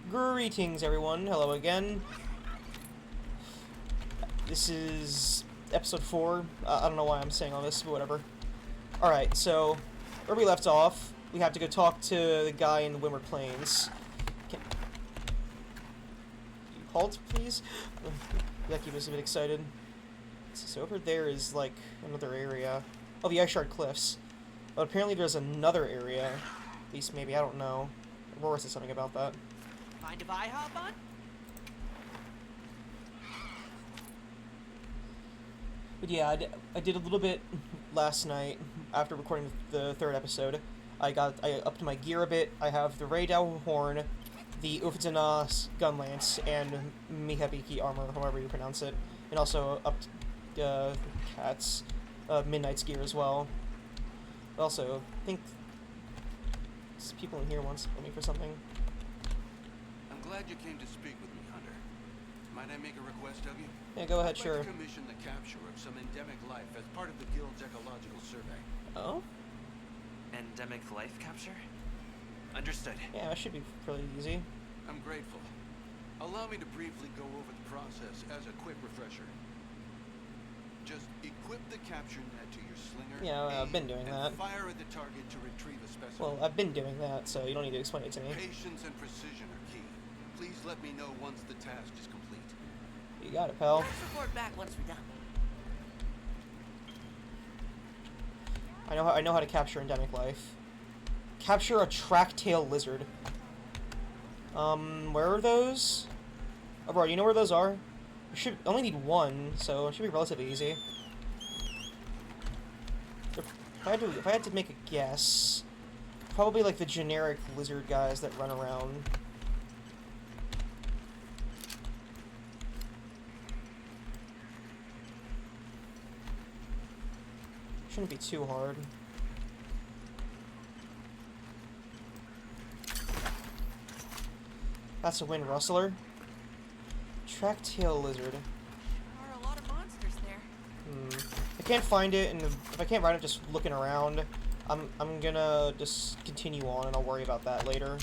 Greetings, everyone. Hello again. This is episode 4. I don't know why I'm saying all this, but whatever. Alright, so, where we left off, we have to go talk to the guy in the Wimmer Plains. Can you halt, please? Becky was a bit excited. So over there is, like, another area. Oh, the Ice Shard Cliffs. But apparently there's another area. At least maybe, I don't know. Aurora said something about that. Mind if I hop on? But yeah, I did a little bit last night after recording the third episode. I upped my gear a bit. I have the Raydao Horn, the Ufzana Gun Lance, and Mihabiki Armor, however you pronounce it. And also upped Cat's Midnight's gear as well. Also, I think people in here want to me for something. I'm glad you came to speak with me, Hunter. Might I make a request of you? Yeah, go ahead, I'd sure. like to commission the capture of some endemic life as part of the Guild's ecological survey. Oh? Endemic life capture? Understood. Yeah, that should be pretty easy. I'm grateful. Allow me to briefly go over the process as a quick refresher. Just equip the capture net to your slinger. Yeah, I've been doing that. Fire at the target to retrieve a specimen. Well, I've been doing that, so you don't need to explain it to me. Patience and precision are key. Please let me know once the task is complete. You got it, pal. Let's report back once we're done. I know how to capture endemic life. Capture a track-tail lizard. Where are those? Oh, bro, you know where those are? I should only need one, so it should be relatively easy. If I had to make a guess, probably like the generic lizard guys that run around. Shouldn't be too hard. That's a wind rustler. Track-tail lizard. There are a lot of monsters there. I can't find it, and if I can't find it just looking around, I'm gonna just continue on, and I'll worry about that later.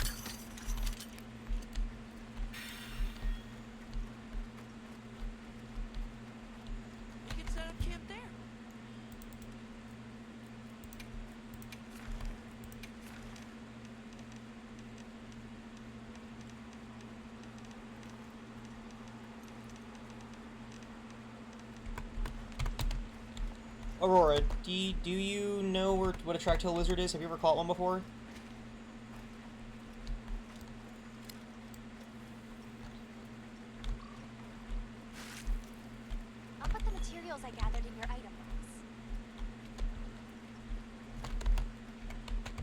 We could set up camp there. Aurora, do you know what a track-tail lizard is? Have you ever caught one before? I'll put the materials I gathered in your item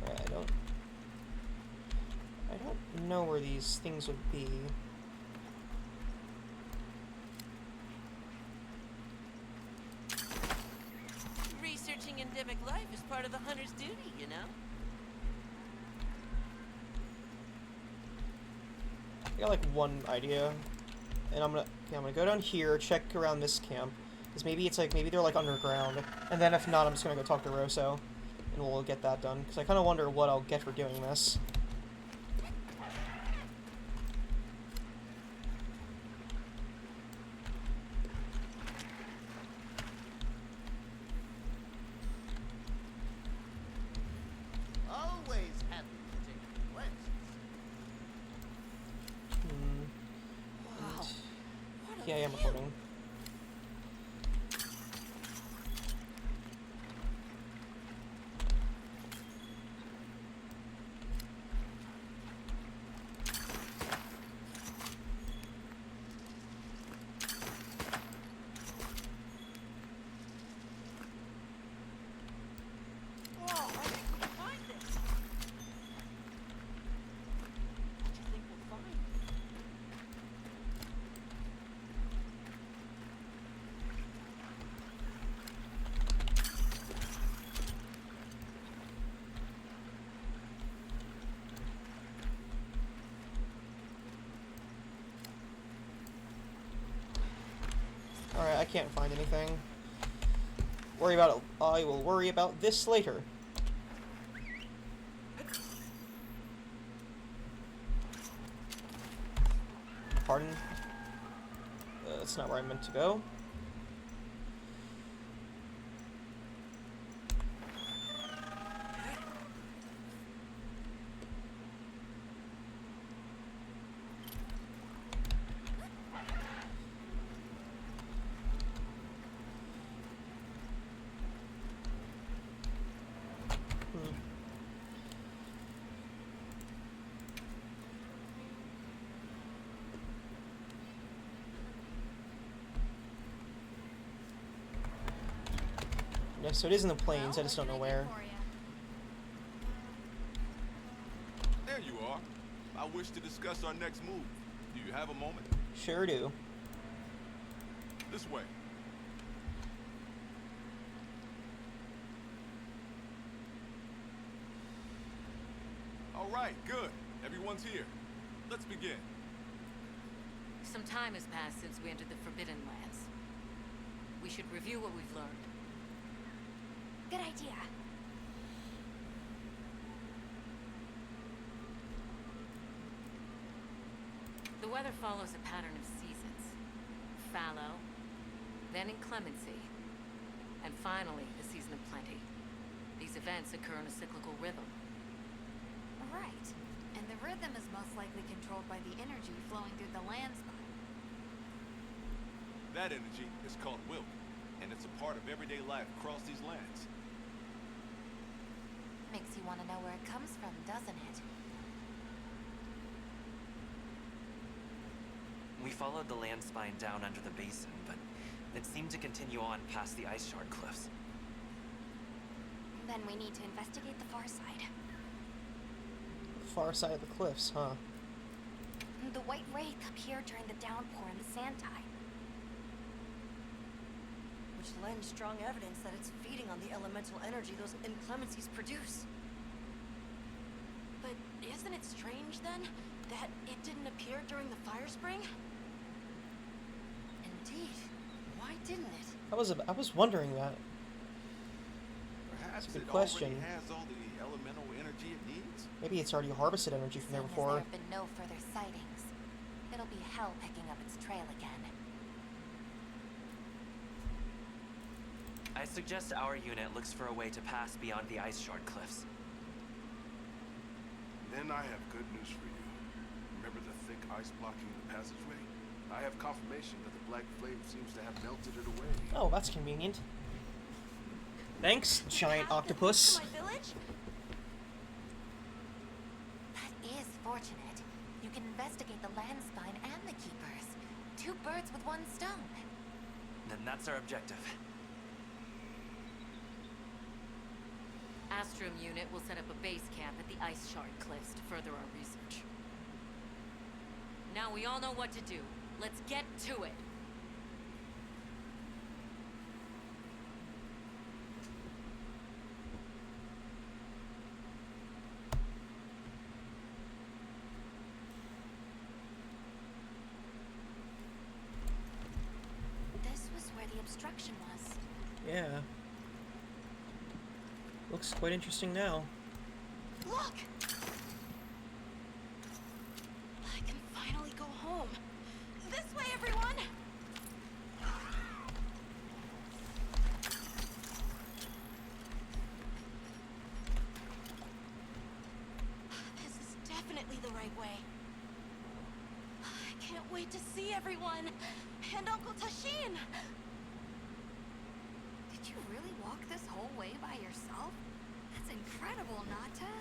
box. Right, I don't know where these things would be. Researching endemic life is part of the hunter's duty, you know? I got like one idea, and I'm gonna go down here, check around this camp, because maybe they're like underground, and then if not, I'm just gonna go talk to Rosso, and we'll get that done. Because I kind of wonder what I'll get for doing this. Always happy to take requests. Wow. What a Yeah, I am view. recording. Whoa, I think we can find this. What do you think we'll find? Alright, I can't find anything. Worry about it. I will worry about this later. pardon. That's not where I meant to go. Yeah, so it is in the plains, I just don't know where. There you are. I wish to discuss our next move. Do you have a moment? Sure do. This way. All right, good. Everyone's here. Let's begin. Some time has passed since we entered the Forbidden Lands. We should review what we've learned. Good idea. The weather follows a pattern of seasons. Fallow, then inclemency, and finally the season of plenty. These events occur in a cyclical rhythm. Right. And the rhythm is most likely controlled by the energy flowing through the landspine. That energy is called will, and it's a part of everyday life across these lands. Makes you want to know where it comes from, doesn't it? We followed the land spine down under the basin, but it seemed to continue on past the ice shard cliffs. Then we need to investigate the far side. Far side of the cliffs, huh? The white wraith appeared during the downpour and the sand tide. Which lends strong evidence that it's feeding on the elemental energy those inclemencies produce. But isn't it strange, then, that it didn't appear during the fire spring? Indeed. Why didn't it? I was wondering that. Perhaps That's a good it question. already has all the elemental energy it needs. Maybe it's already harvested energy from there Seeing as before. there have been no further sightings, it'll be hell picking up its trail again. I suggest our unit looks for a way to pass beyond the ice shard cliffs. Then I have good news for you. Remember the thick ice blocking the passageway? I have confirmation that the black flame seems to have melted it away. Oh, that's convenient. Thanks, giant octopus. To my village? That is fortunate. You can investigate the landspine and the keepers. 2 birds with 1 stone. Then that's our objective. Astrum unit will set up a base camp at the Ice Shard Cliffs to further our research. Now we all know what to do. Let's get to it. This was where the obstruction was. Yeah. Looks quite interesting now. Look! I can finally go home. This way, everyone! This is definitely the right way. I can't wait to see everyone! And Uncle Tashin! Did you really walk this whole way by yourself? That's incredible, Nata.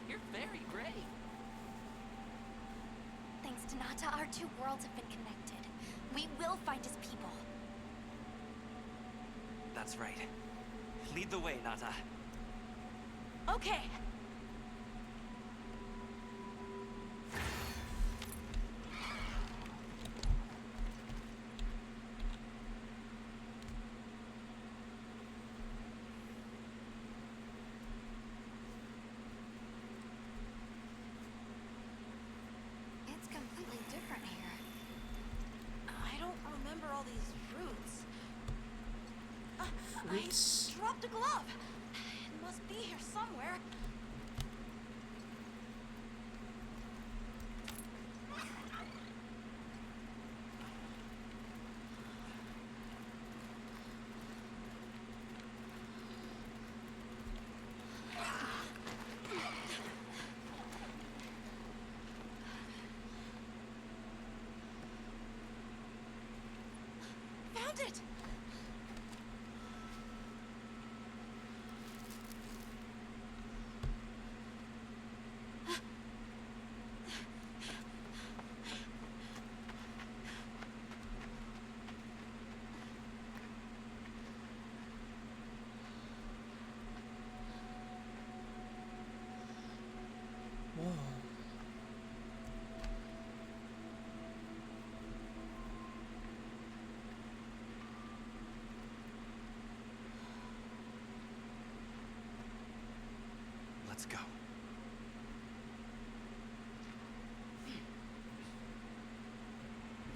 You're very brave. Thanks to Nata, our 2 worlds have been connected. We will find his people. That's right. Lead the way, Nata. Okay. It's completely different here. I don't remember all these roots. Fruits. I dropped a glove. It must be here somewhere.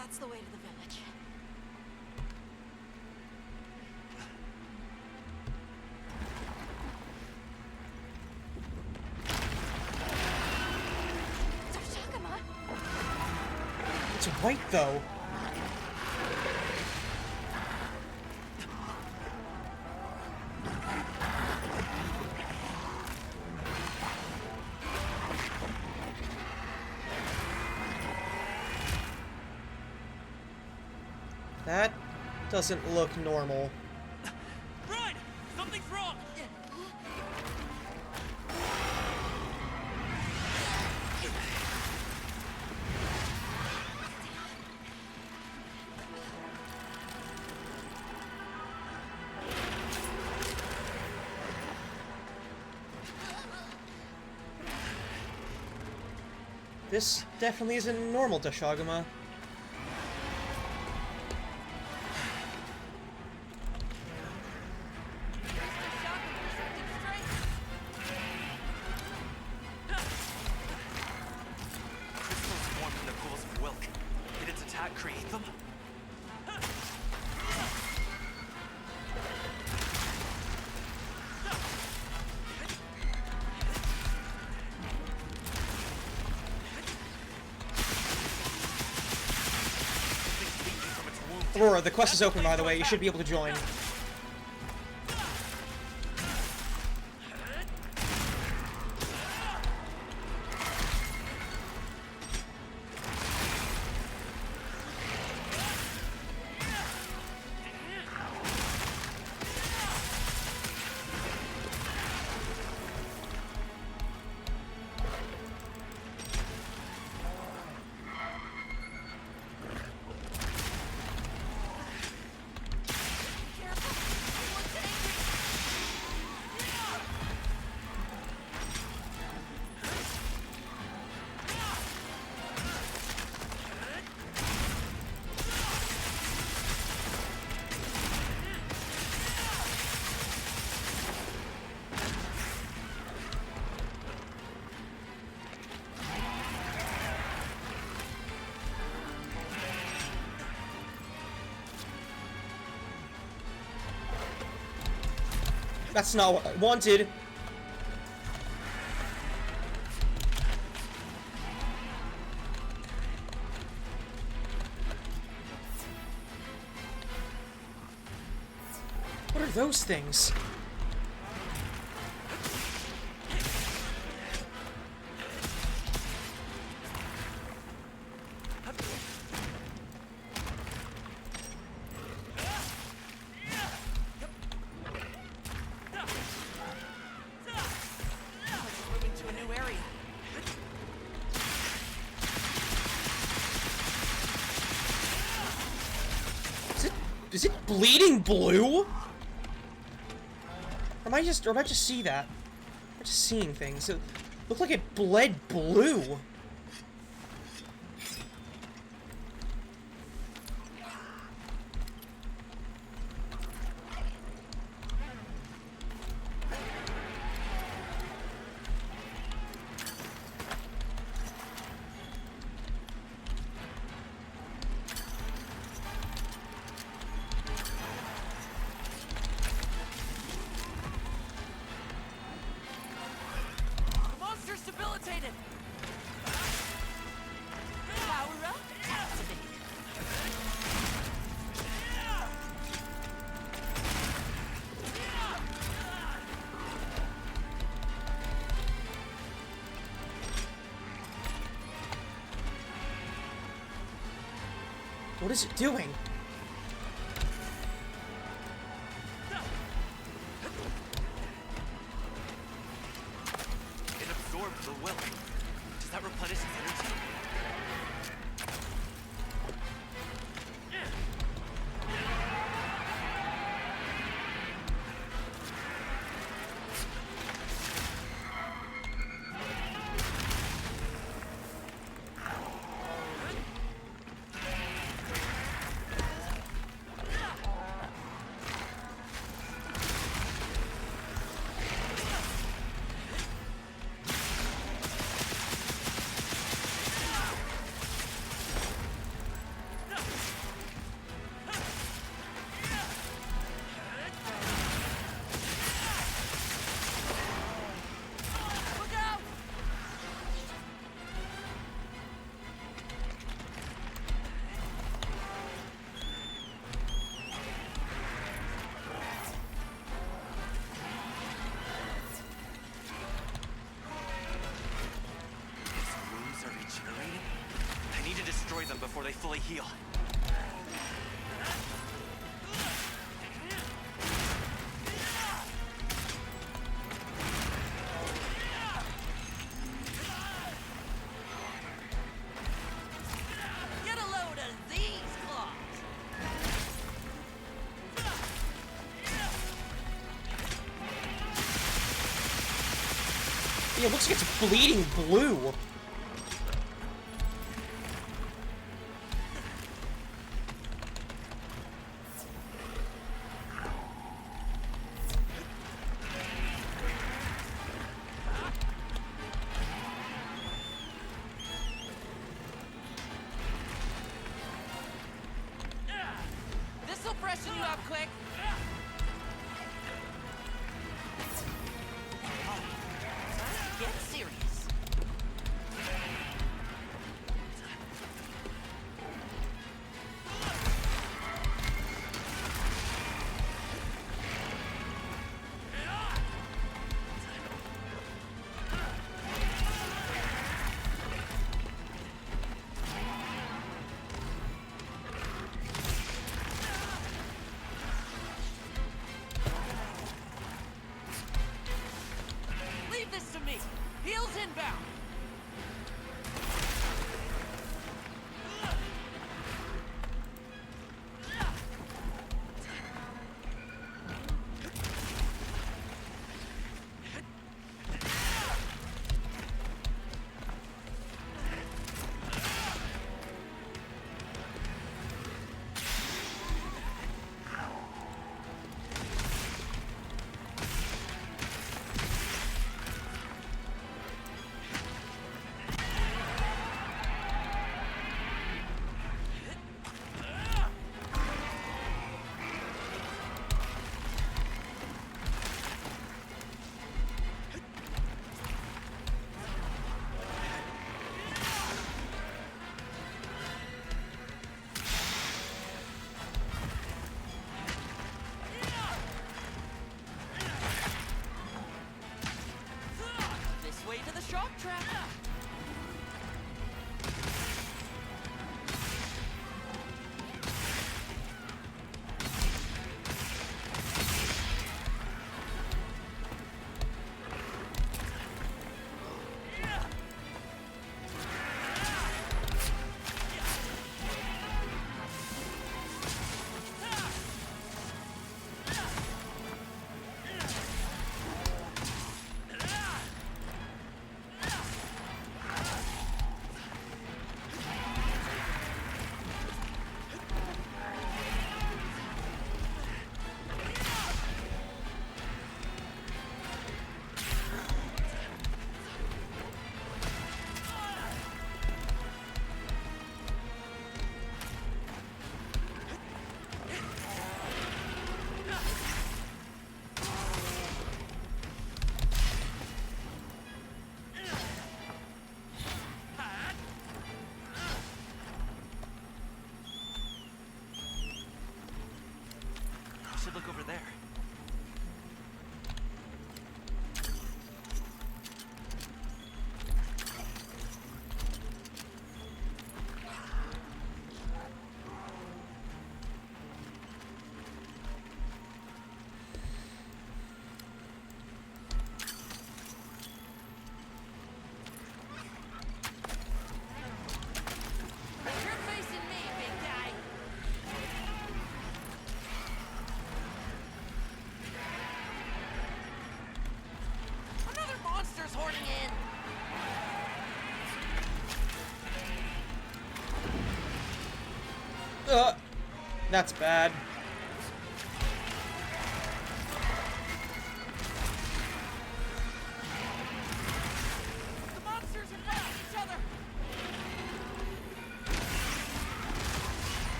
That's the way to the village. Toshagama? It's white, though. That doesn't look normal. Run! Something's wrong! This definitely isn't normal, Toshagama. Crystals formed in the pools of Wilk. Did its attack create them? Things leaking from its wound. Aurora, the quest is open, by the way. You should be able to join. That's not what I wanted. What are those things? Moving to a new area. Is it bleeding blue? Or am I just see that? I'm just seeing things. It looked like it bled blue. The monster's debilitated. Power up. Activate. What is it doing? It absorbed the Wilk. Does that replenish its energy? them before they fully heal. Get a load of these claws. Yeah, it looks like it's bleeding blue. This'll freshen you up quick. Get serious. Leave this to me. Heels inbound. This way to the shock trap. I should look over there. You're facing me, big guy. Another monster's hoarding in. That's bad. The monsters are fighting each other.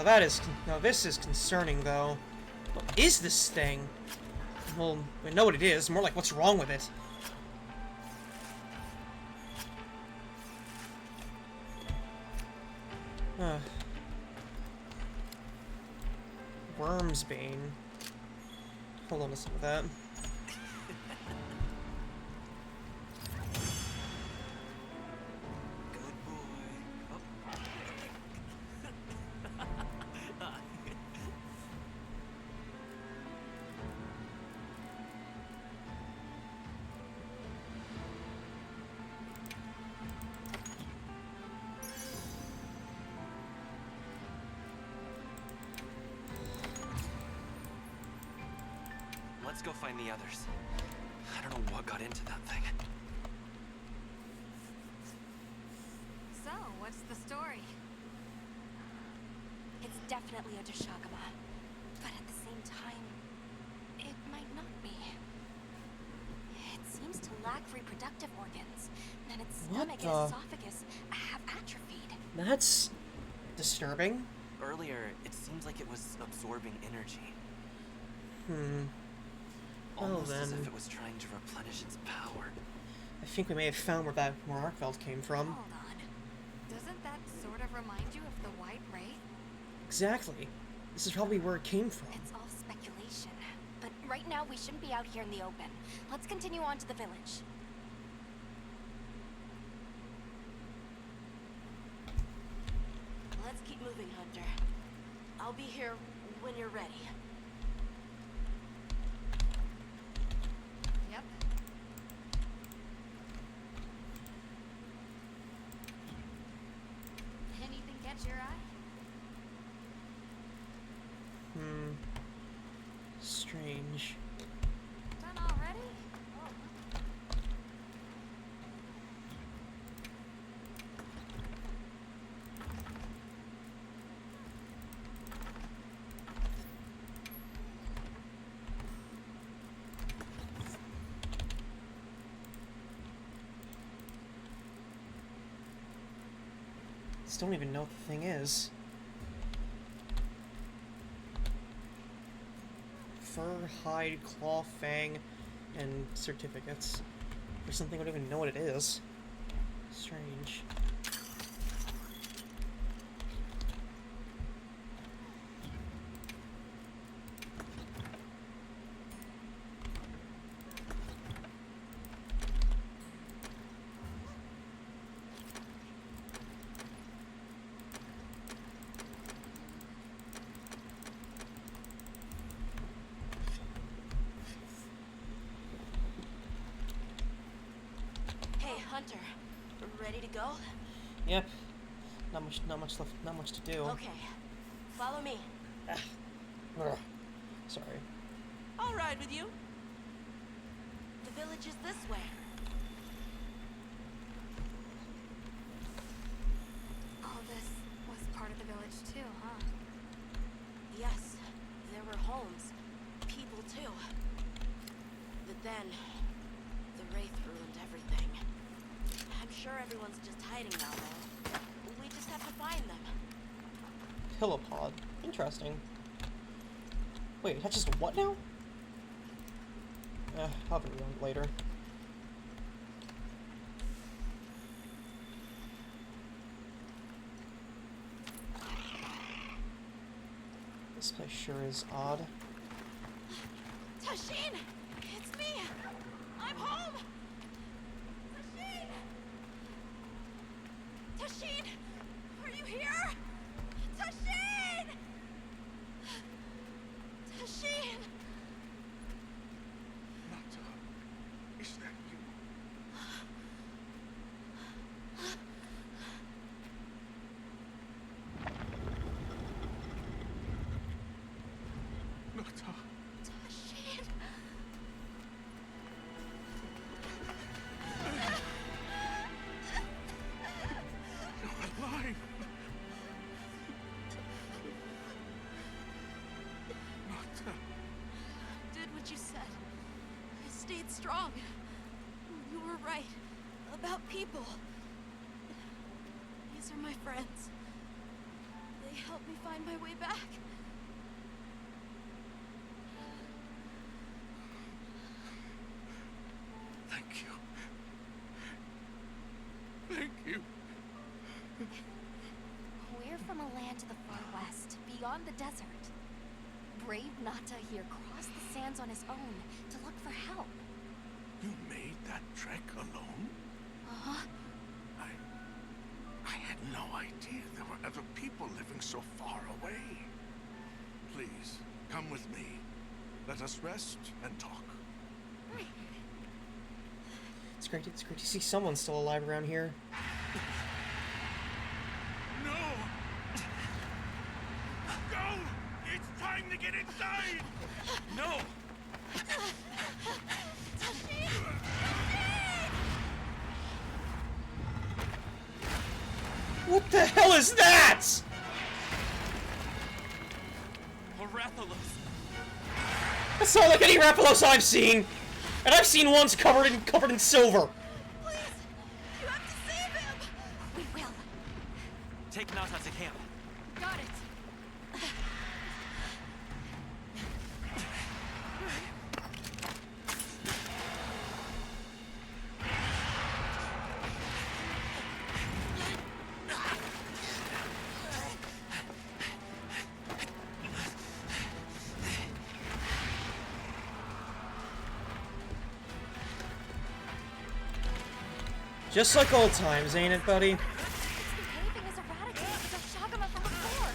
Now this is concerning, though. What is this thing? Well, we know what it is. More like, what's wrong with it? Wormsbane. Hold on to some of that. Good boy. Let's go find the others. I don't know what got into that thing. So, what's the story? It's definitely a Deshagama, but at the same time, it might not be. It seems to lack reproductive organs, and its stomach and esophagus have atrophied. That's disturbing. Earlier, it seemed like it was absorbing energy. Well Almost as then, if it was trying to replenish its power. I think we may have found where Arkveld came from. Hold on. Doesn't that sort of remind you of the White Wraith? Exactly. This is probably where it came from. It's all speculation. But right now, we shouldn't be out here in the open. Let's continue on to the village. Let's keep moving, Hunter. I'll be here when you're ready. Yep. Anything catch your eye? Strange. Done already? Still don't even know what the thing is. Fur, hide, claw, fang, and certificates. For something I don't even know what it is. Strange. Hey, Hunter. Ready to go? Yep. Not much left, not much to do. Okay. Follow me. Ugh. Sorry. I'll ride with you. The village is this way. All this was part of the village too, huh? Yes, there were homes. People too. But then, the Wraith ruined everything. I'm sure everyone's just hiding now, though. We just have to find them. Pillowpod. Interesting. Wait, that's just what now? I'll be around later. This place sure is odd. Tashin! It's me! I'm home! Tashin! Tashin! Are you here? Tashin! Tashin! Nata, is that you? Nata, Tashin! you're alive! Nata, Did what you said. I stayed strong. You were right. About people. These are my friends. They help me find my way back. Thank you. Thank you. We're from a land to the far west, beyond the desert. Brave Nata here crossed the sands on his own to look for help. You made that trek alone? Uh-huh. I had no idea there were other people living so far away. Please, come with me. Let us rest and talk. It's great to see someone still alive around here. No! Go! It's time to get inside! No! What the hell is that? Horathalos! That's not like any Rathalos I've seen! And I've seen ones covered in silver! Please! You have to save him! We will. Take Nata to camp. Got it. Just like old times, ain't it, buddy? The caving is eradicated with our Shagama from before.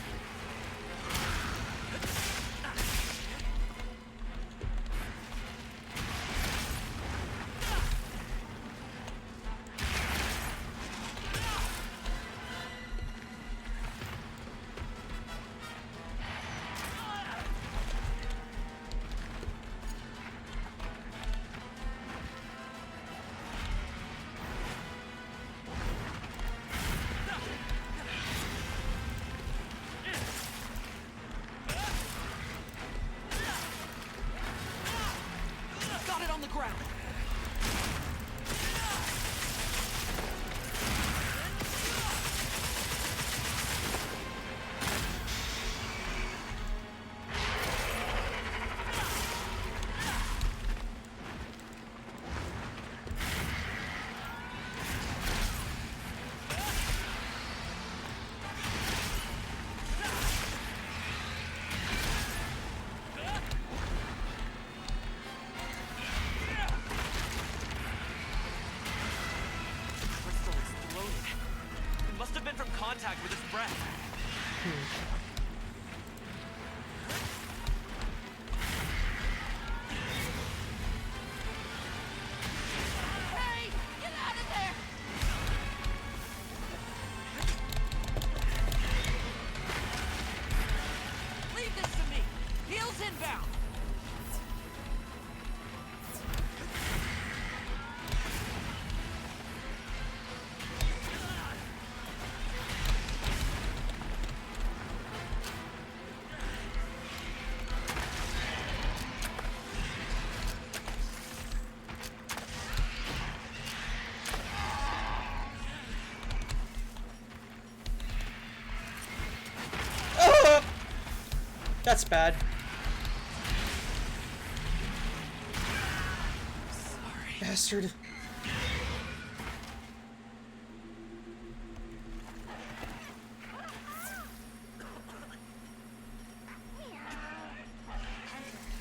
Got it on the ground! Crystal exploded. It must have been from contact with his breath. Hey! Get out of there! Leave this to me! Heels inbound! That's bad. Bastard.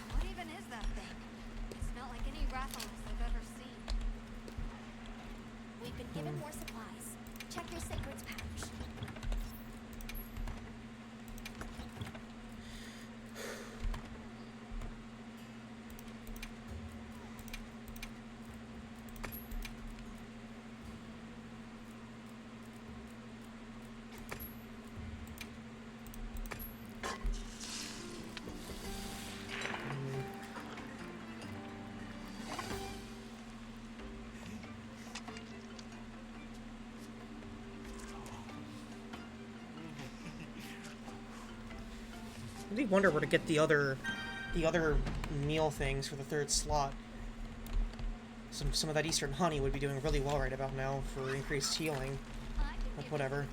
What even is that thing? It's not like any Rathalos I've ever seen. We've been given more supplies. Check your sacred's pouch. I really wonder where to get the other meal things for the third slot. Some of that Eastern honey would be doing really well right about now for increased healing. But whatever.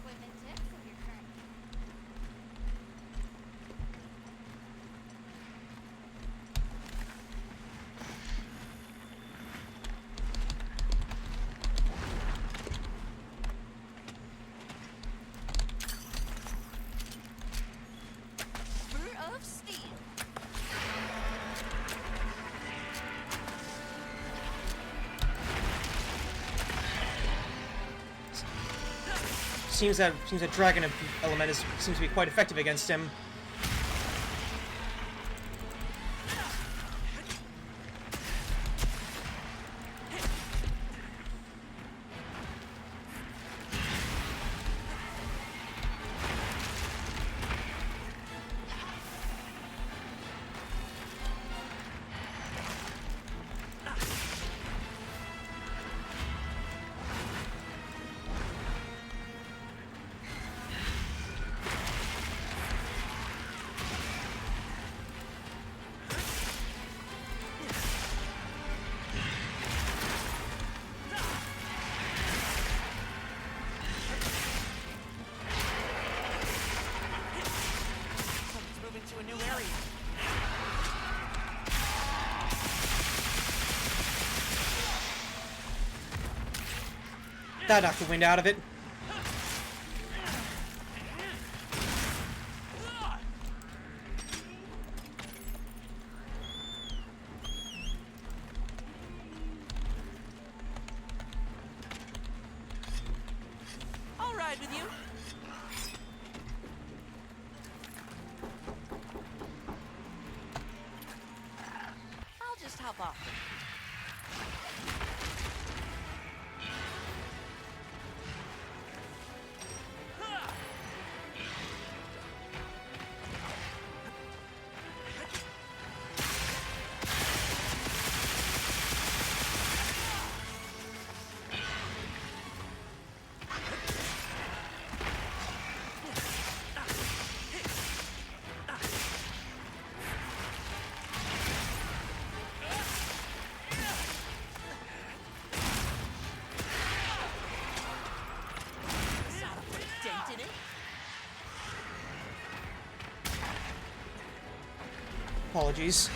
seems that dragon element seems to be quite effective against him. It's moving to a new area. That knocked the wind out of it. I'll ride with you. I'll just hop off. Dent in it. Apologies.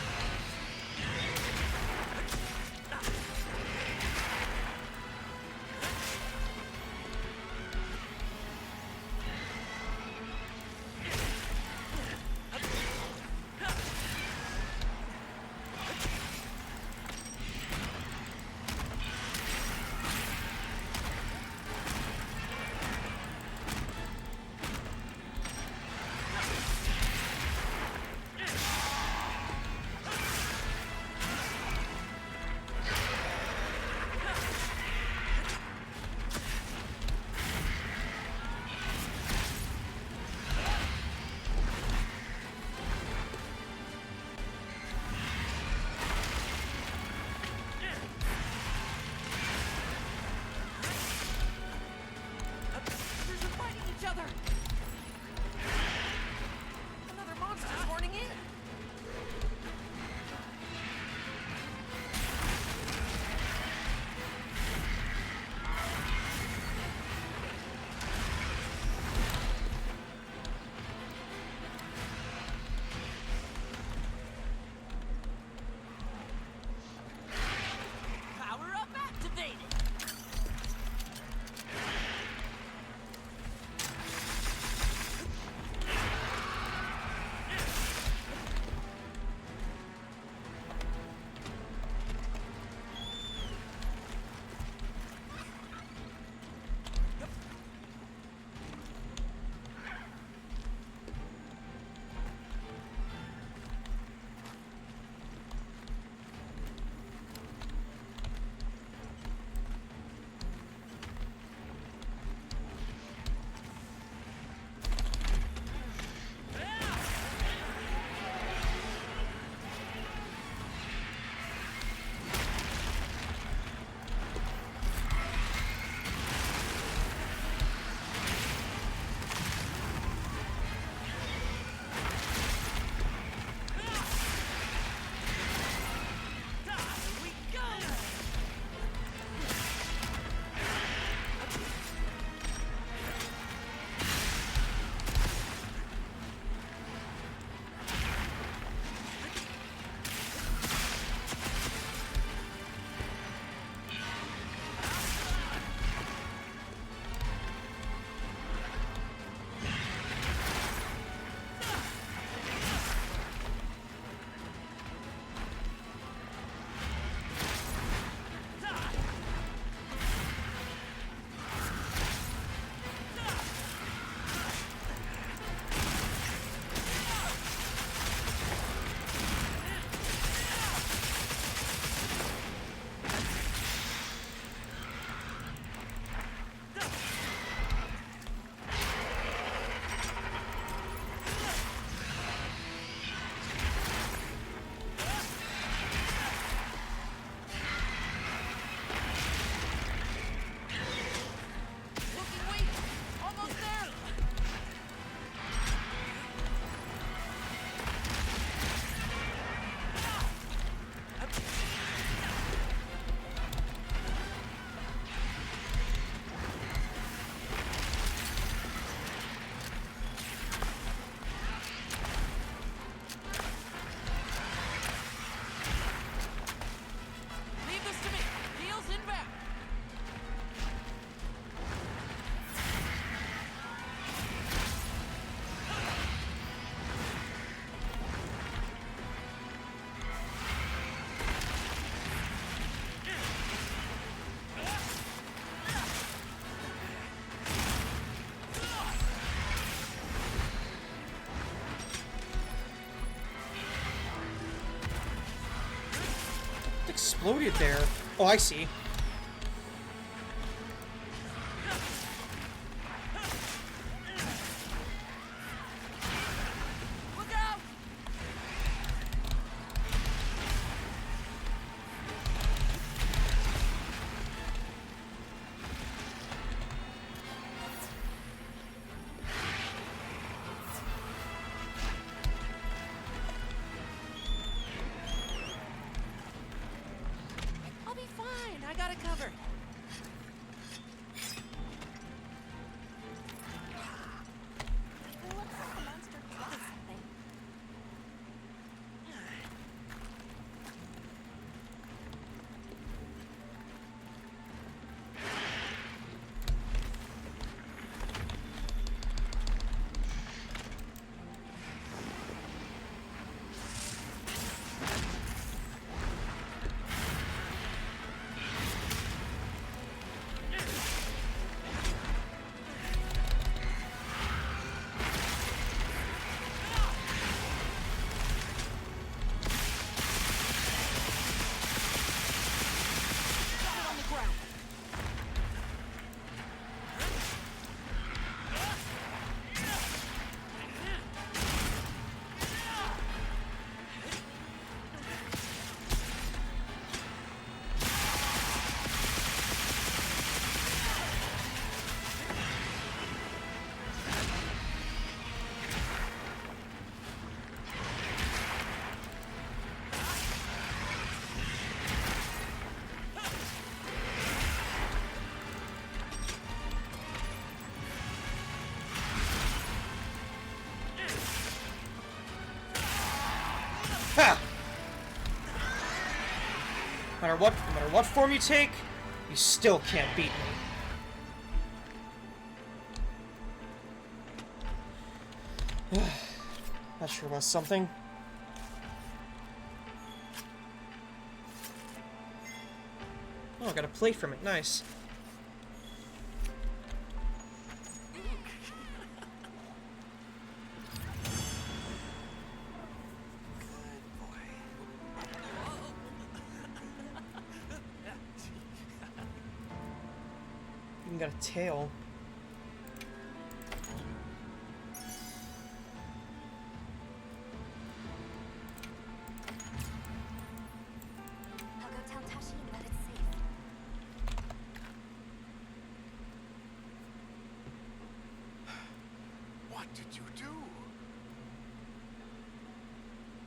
Exploded there. Oh, I see. Look out! I'll be fine. I got it covered. It looks like the monster tried something. Got it on the ground. Ha! No matter what form you take, you still can't beat me. That sure was something. Oh, I got a plate from it. Nice. Even got a tail. I'll go tell Tashin that it's safe. What did you do?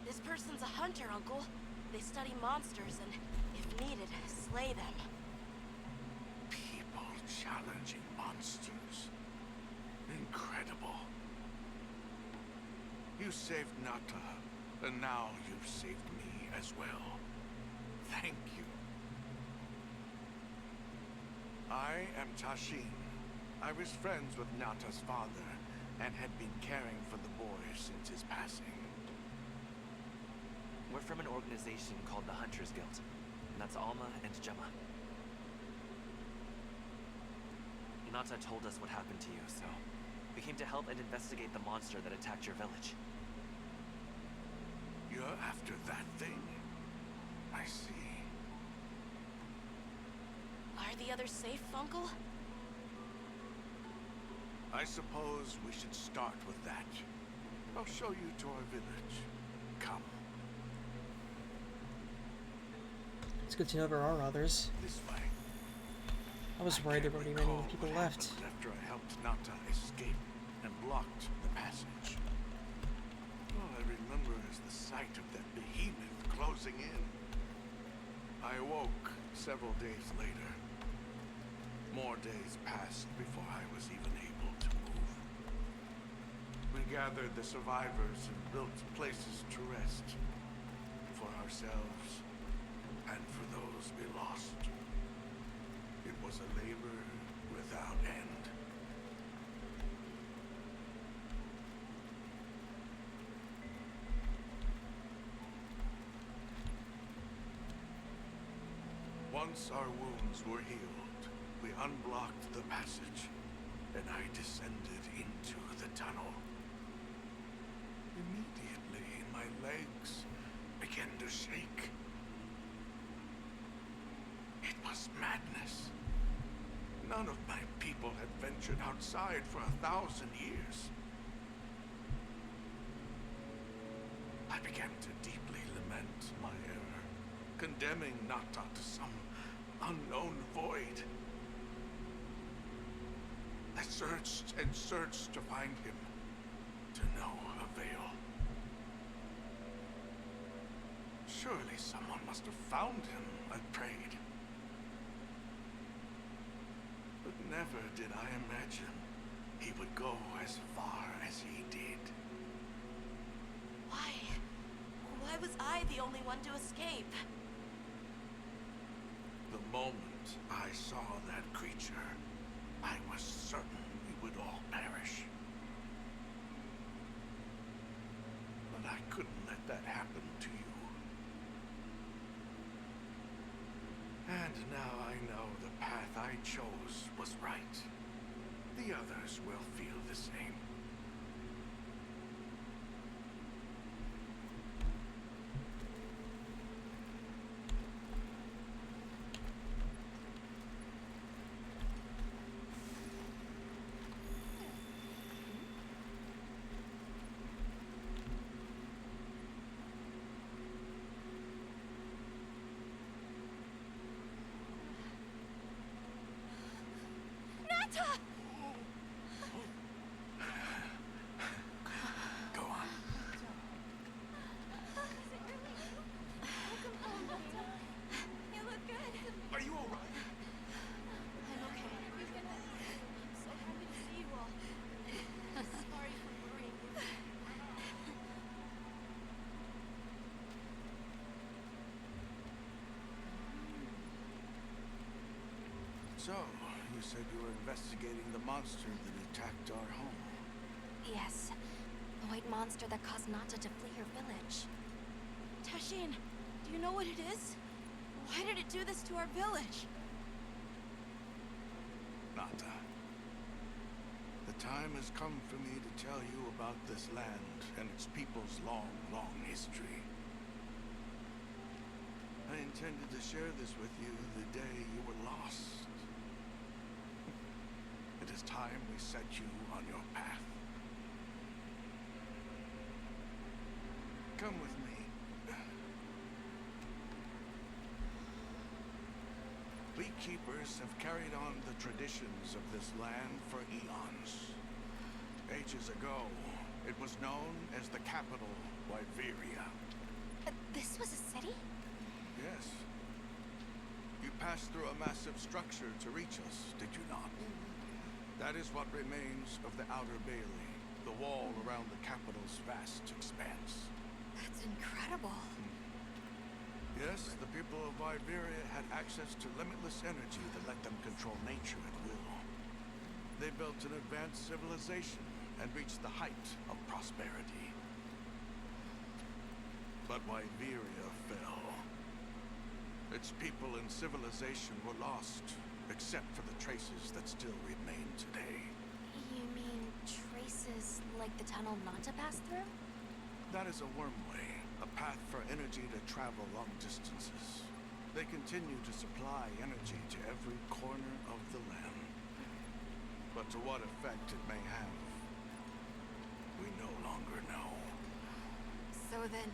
This person's a hunter, Uncle. They study monsters and, if needed, slay them. People challenging monsters. Incredible. You saved Nata, and now you've saved me as well. Thank you. I am Tashin. I was friends with Nata's father, and had been caring for the boy since his passing. We're from an organization called the Hunters Guild, and that's Alma and Gemma. Nata told us what happened to you, so we came to help and investigate the monster that attacked your village. You're after that thing? I see. Are the others safe, Uncle? I suppose we should start with that. I'll show you to our village. Come. It's good to know there are others. This way. I was worried there were already many people left. After I helped Nata escape and blocked the passage. All I remember is the sight of that behemoth closing in. I awoke several days later. More days passed before I was even able to move. We gathered the survivors and built places to rest. For ourselves and for those we lost. It was a labor without end. Once our wounds were healed, we unblocked the passage, and I descended into the tunnel. Immediately, my legs began to shake. None of my people had ventured outside for 1,000 years. I began to deeply lament my error, condemning Nata to some unknown void. I searched and searched to find him, to no avail. Surely someone must have found him, I prayed. But never did I imagine he would go as far as he did. Why? Why was I the only one to escape? The moment I saw that creature, I was certain we would all perish. But I couldn't let that happen to you. And now I know the path I chose was right. The others will feel the same. Nata! Go on. You look good. Are you all right? I'm okay. I'm so happy to see you all. Sorry for worrying you. So, you said you were investigating the monster that attacked our home. Yes. The white monster that caused Nata to flee her village. Tashin, do you know what it is? Why did it do this to our village? Nata. The time has come for me to tell you about this land and its people's long, long history. I intended to share this with you the day you were lost. It is time we set you on your path. Come with me. Beekeepers have carried on the traditions of this land for eons. Ages ago, it was known as the capital, Wyveria. This was a city? Yes. You passed through a massive structure to reach us, did you not? That is what remains of the Outer Bailey, the wall around the capital's vast expanse. That's incredible. Yes, the people of Wyveria had access to limitless energy that let them control nature at will. They built an advanced civilization and reached the height of prosperity. But Wyveria fell. Its people and civilization were lost, except for the traces that still remain today. You mean traces like the tunnel Nata passed through? That is a wormway, a path for energy to travel long distances. They continue to supply energy to every corner of the land. But to what effect it may have, we no longer know. So then,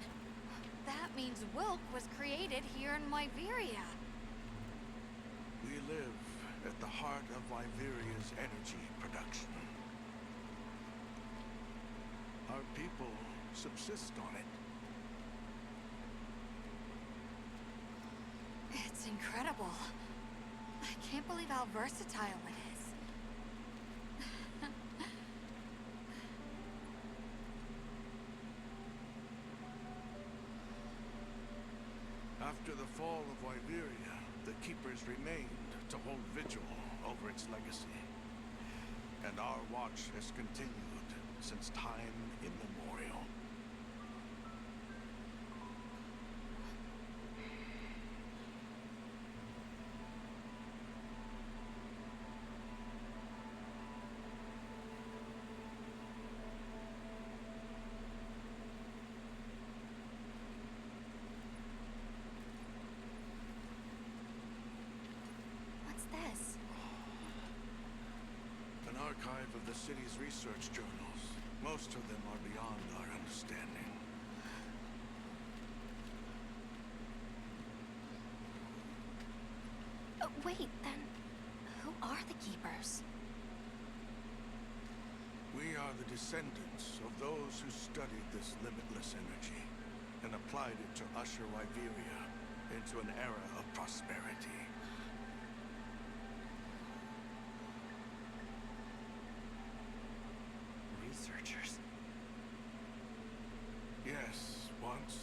that means Wilk was created here in Wyveria. We live at the heart of Wyveria's energy production. Our people subsist on it. It's incredible. I can't believe how versatile it is. After the fall of Wyveria, the Keepers remained to hold vigil over its legacy. And our watch has continued since time immemorial. What's this? archive of the city's research journals. Most of them are beyond our understanding. Wait, then, who are the Keepers? We are the descendants of those who studied this limitless energy and applied it to usher Wyveria into an era of prosperity. Researchers. Yes, once.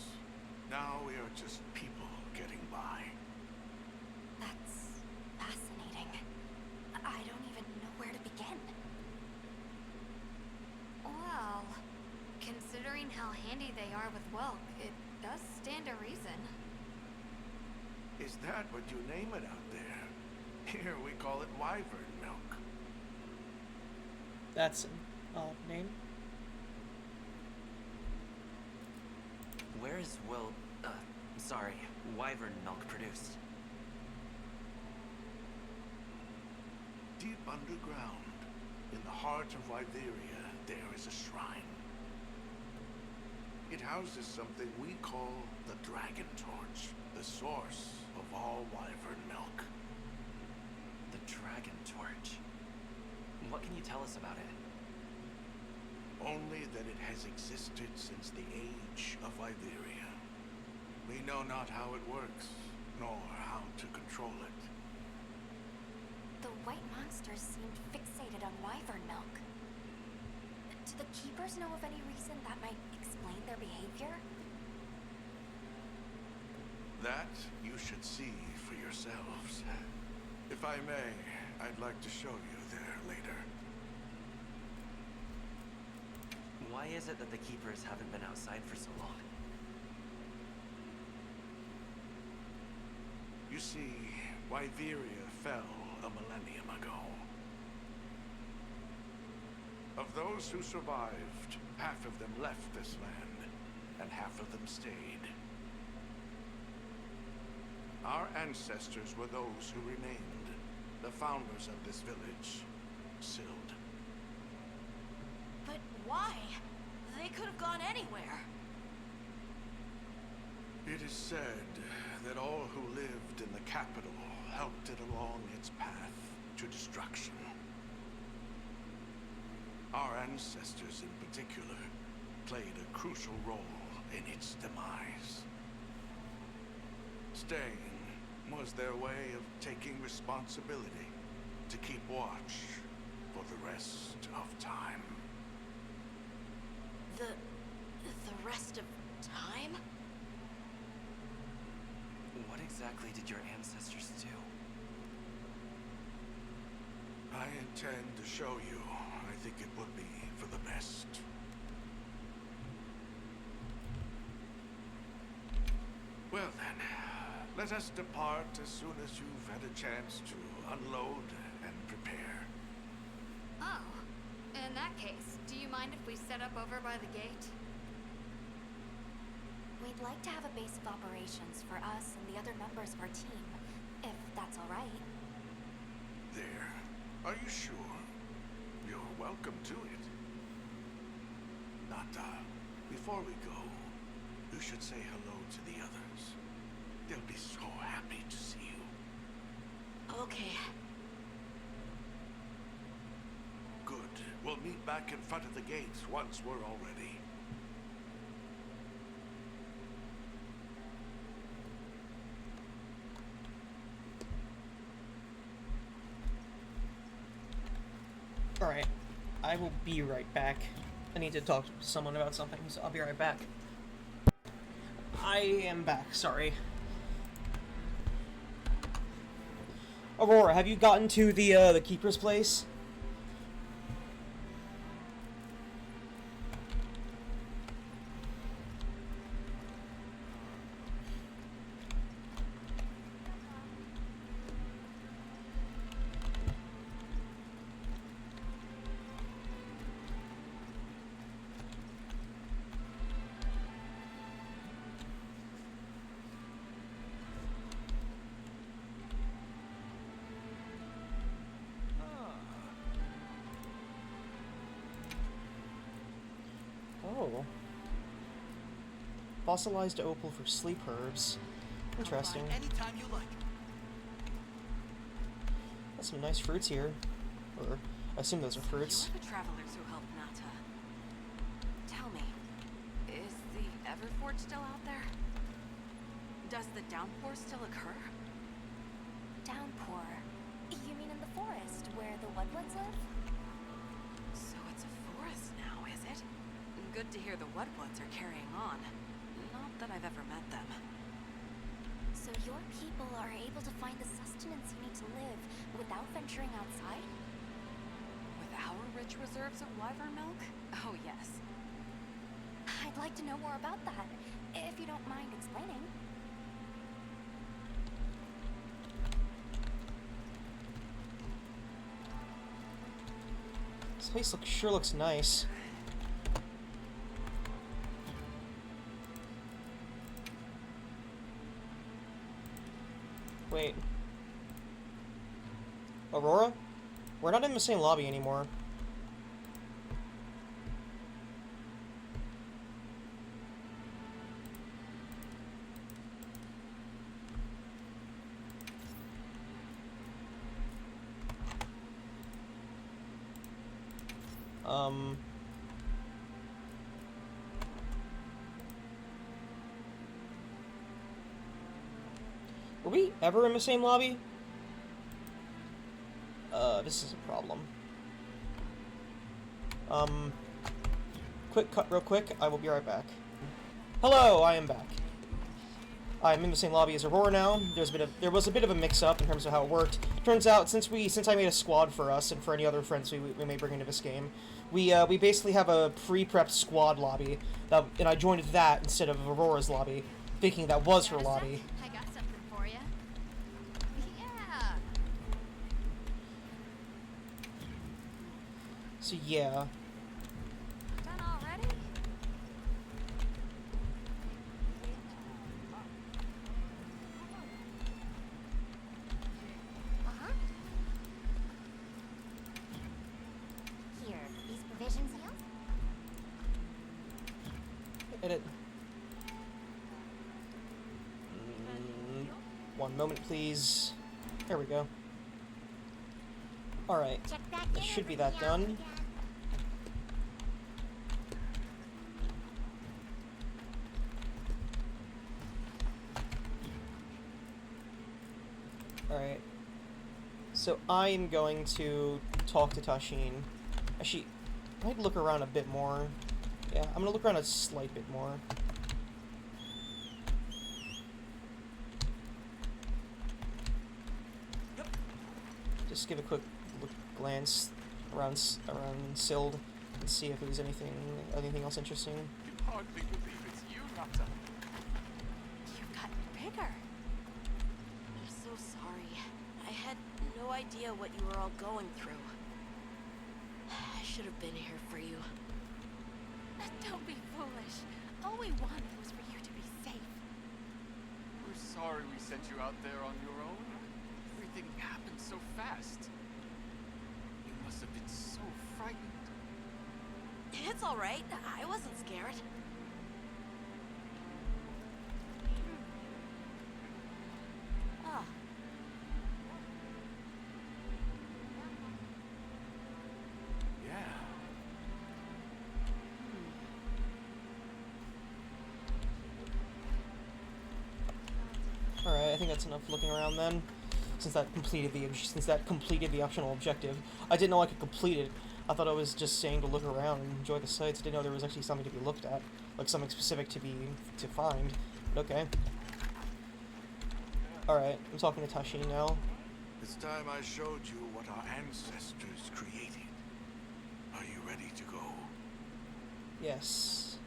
Now we are just people getting by. That's fascinating. I don't even know where to begin. Well, considering how handy they are with Welk, it does stand to reason. Is that what you name it out there? Here we call it wyvern milk. That's an odd name. Where is wyvern milk produced? Deep underground, in the heart of Wyveria, there is a shrine. It houses something we call the Dragon Torch, the source of all wyvern milk. The Dragon Torch. What can you tell us about it? Only that it has existed since the age of Wyveria. We know not how it works, nor how to control it. The white monsters seemed fixated on wyvern milk. Do the Keepers know of any reason that might explain their behavior? That you should see for yourselves. If I may, I'd like to show you there later. Why is it that the Keepers haven't been outside for so long? You see, Wyveria fell a millennium ago. Of those who survived, half of them left this land, and half of them stayed. Our ancestors were those who remained, the founders of this village, Sild. But why? They could have gone anywhere. It is said that all who lived in the capital helped it along its path to destruction. Our ancestors in particular played a crucial role in its demise. Staying was their way of taking responsibility to keep watch for the rest of time. The rest of time? What exactly did your ancestors do? I intend to show you. I think it would be for the best. Well then, let us depart as soon as you've had a chance to unload and prepare. Oh, in that case, do you mind if we set up over by the gate? We'd like to have a base of operations for us and the other members of our team, if that's all right. There. Are you sure? You're welcome to it. Nata, before we go, you should say hello to the others. They'll be so happy to see you. Okay. Good. We'll meet back in front of the gates once we're all ready. Alright, I will be right back. I need to talk to someone about something, so I'll be right back. I am back, sorry. Aurora, have you gotten to the Keeper's place? Oh. Fossilized opal for sleep herbs. Interesting. Anytime you like. Got some nice fruits here. Or, I assume those are fruits. You're the travelers who helped Nata. Tell me, is the Everforge still out there? Does the downpour still occur? Downpour. You mean in the forest, where the Woodwoods live? So it's a forest now, is it? Good to hear the Woodwoods are carrying on. Not that I've ever met them. So your people are able to find the sustenance you need to live without venturing outside? With our rich reserves of wyvern milk? Oh, yes. I'd like to know more about that, if you don't mind explaining. This place sure looks nice. Wait. Aurora? We're not in the same lobby anymore. Were we ever in the same lobby? This is a problem. Quick cut real quick, I will be right back. Hello, I am back. I'm in the same lobby as Aurora now. There was a bit of a mix-up in terms of how it worked. Turns out, since I made a squad for us and for any other friends we may bring into this game, we basically have a pre-prepped squad lobby, and I joined that instead of Aurora's lobby, thinking that was her lobby. I got something for you. Yeah. So yeah. Done already? Uh-huh. Here, these provisions yield? Edit. One moment, please. There we go. Alright. That should be that done. Alright. So I'm going to talk to Tashin. Actually, I might look around a bit more. Yeah, I'm gonna look around a slight bit more. Just give a quick glance around Sild and see if there's anything else interesting. You hardly believe it's you, Nata. You've gotten bigger. I'm so sorry. I had no idea what you were all going through. I should have been here for you. Don't be foolish. All we wanted was for you to be safe. We're sorry we sent you out there on your own. Everything happened so fast. You must have been so frightened. It's all right. I wasn't scared. Ah. Yeah. Alright, I think that's enough looking around then. Since that completed the optional objective. I didn't know I could complete it. I thought I was just saying to look around and enjoy the sights. I didn't know there was actually something to be looked at. Like something specific to find. But okay. Alright, I'm talking to Tashin now. It's time I showed you what our ancestors created. Are you ready to go? Yes.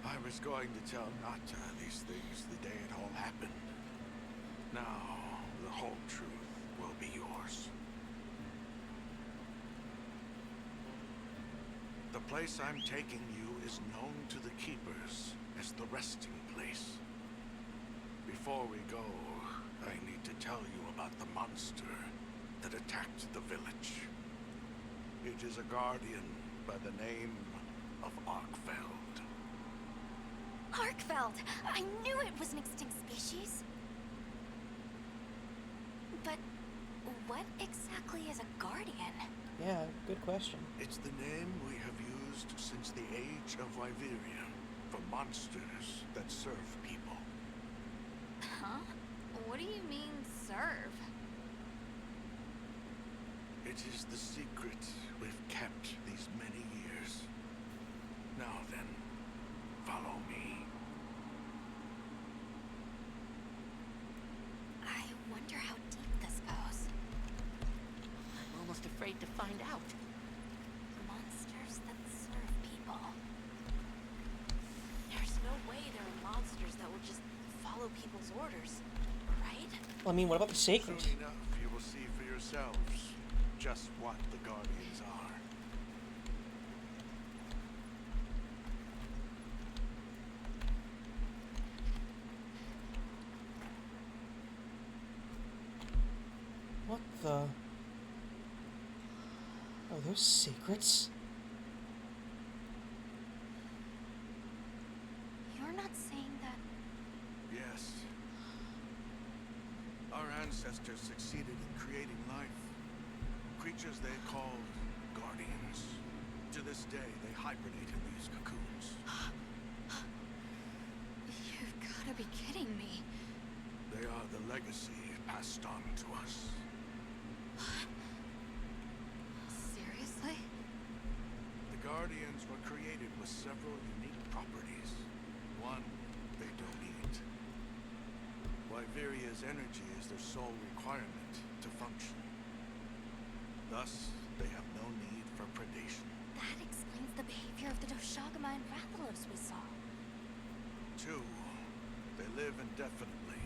I was going to tell Nata these things the day it all happened. Now, the whole truth will be yours. The place I'm taking you is known to the Keepers as the resting place. Before we go, I need to tell you about the monster that attacked the village. It is a guardian by the name of Arkfeld. Arkfeld! I knew it was an extinct species. But what exactly is a guardian? Yeah, good question. It's the name we have used since the age of Wyveria for monsters that serve people. Huh? What do you mean, serve? It is the secret we've kept these many years. Now then, follow me. I wonder how deep this goes. I'm almost afraid to find out. Monsters that serve people. There's no way there are monsters that will just follow people's orders, right? Well, I mean, what about the sacred? Soon enough, you will see for yourselves just what the Guardians are. What the? Are those secrets? You're not saying that... Yes. Our ancestors succeeded in creating life. Creatures they called Guardians. To this day, they hibernate in these cocoons. You've gotta be kidding me. They are the legacy passed on to us. Seriously? The Guardians were created with several unique properties. One, they don't eat. Wyveria's energy is their sole requirement to function. Thus, they have no need for predation. That explains the behavior of the Doshagama and Rathalos we saw. Two, they live indefinitely,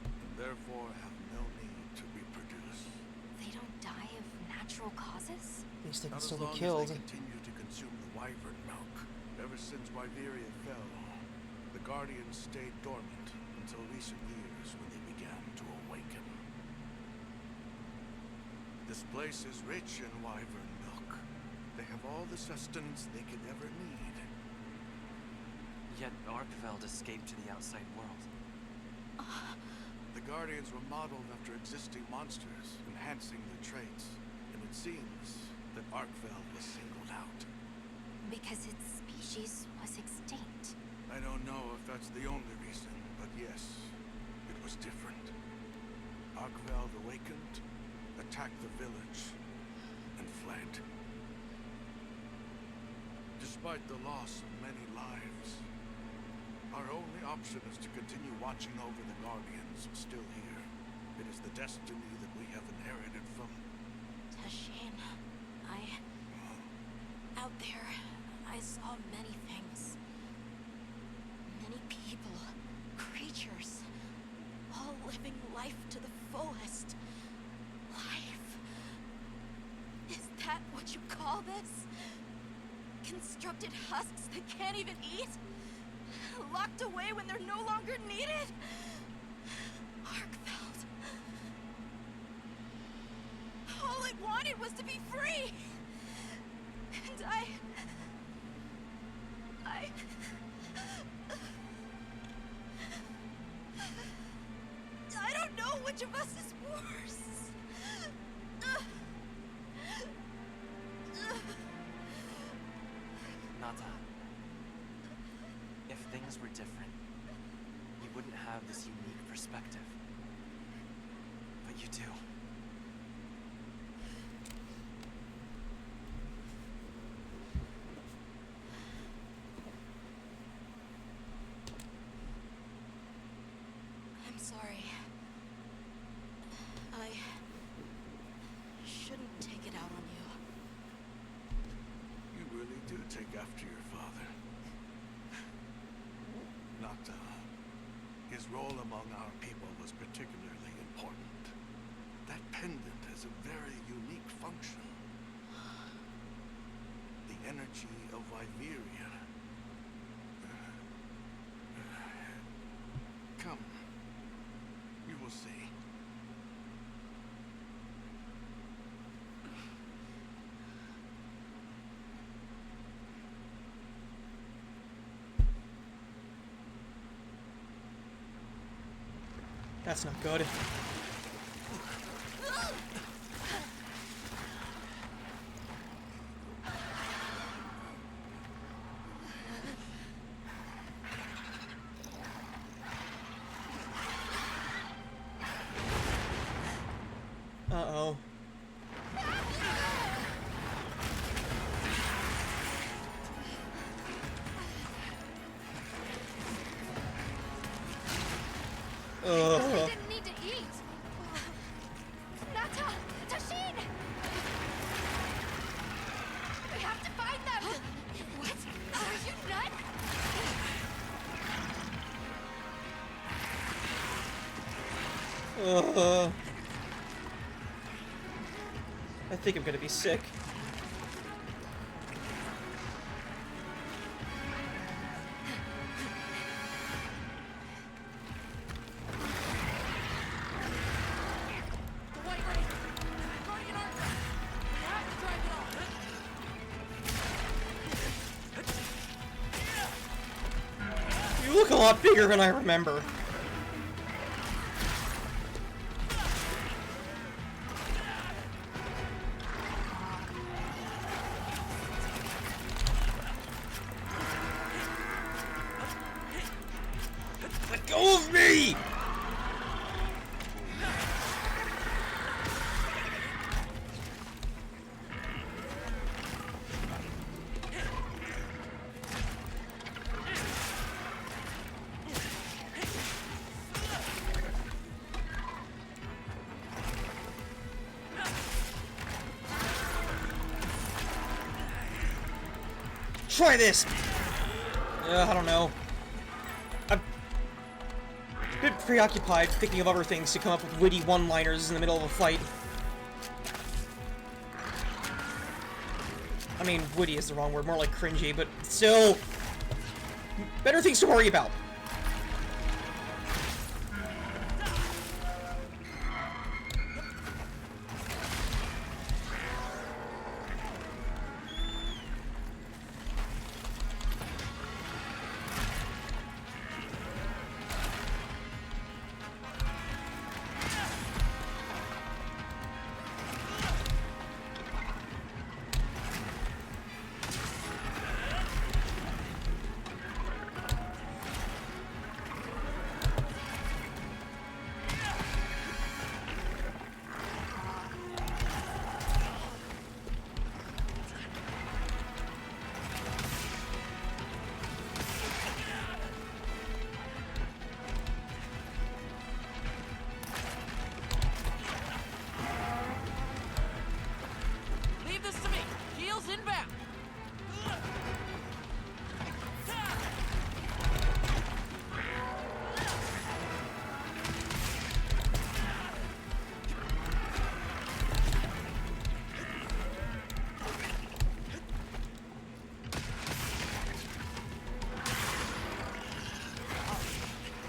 and therefore have no need to reproduce. They don't die of natural causes? At least they can Not as still long be killed. as they continue to consume the wyvern milk. Ever since Wyveria fell, the Guardians stayed dormant until recent years when they began to awaken. This place is rich in wyvern milk. They have all the sustenance they could ever need. Yet Arkfeld escaped to the outside world. The Guardians were modeled after existing monsters, enhancing their traits. And it seems that Arkfeld was singled out. Because its species was extinct. I don't know if that's the only reason, but yes, it was different. Arkfeld awakened, attacked the village, and fled. Despite the loss of many lives, our only option is to continue watching over the Guardians still here. It is the destiny that we have inherited from... Tashin, out there, I saw many things. Many people, creatures, all living life to the fullest. Life. Is that what you call this? Constructed husks that can't even eat? Locked away when they're no longer needed? Arkfeld. All it wanted was to be free. And I don't know which of us is worse. Nata, if things were different, you wouldn't have this unique perspective. But you do. I'm sorry. I shouldn't take it out on you. You really do take after your father. Nata, his role among our people was particularly important. That pendant has a very unique function. The energy of Wyveria. Come. You will see. That's not good. Uh-oh. I didn't need to eat. Nata! Tashin! We have to find them! What? Are you nuts? I think I'm gonna be sick. You look a lot bigger than I remember. Let go of me! Try this! I don't know. I'm a bit preoccupied thinking of other things to come up with witty one-liners in the middle of a fight. I mean, witty is the wrong word, more like cringy, but still... better things to worry about. Leave this to me. Heels inbound.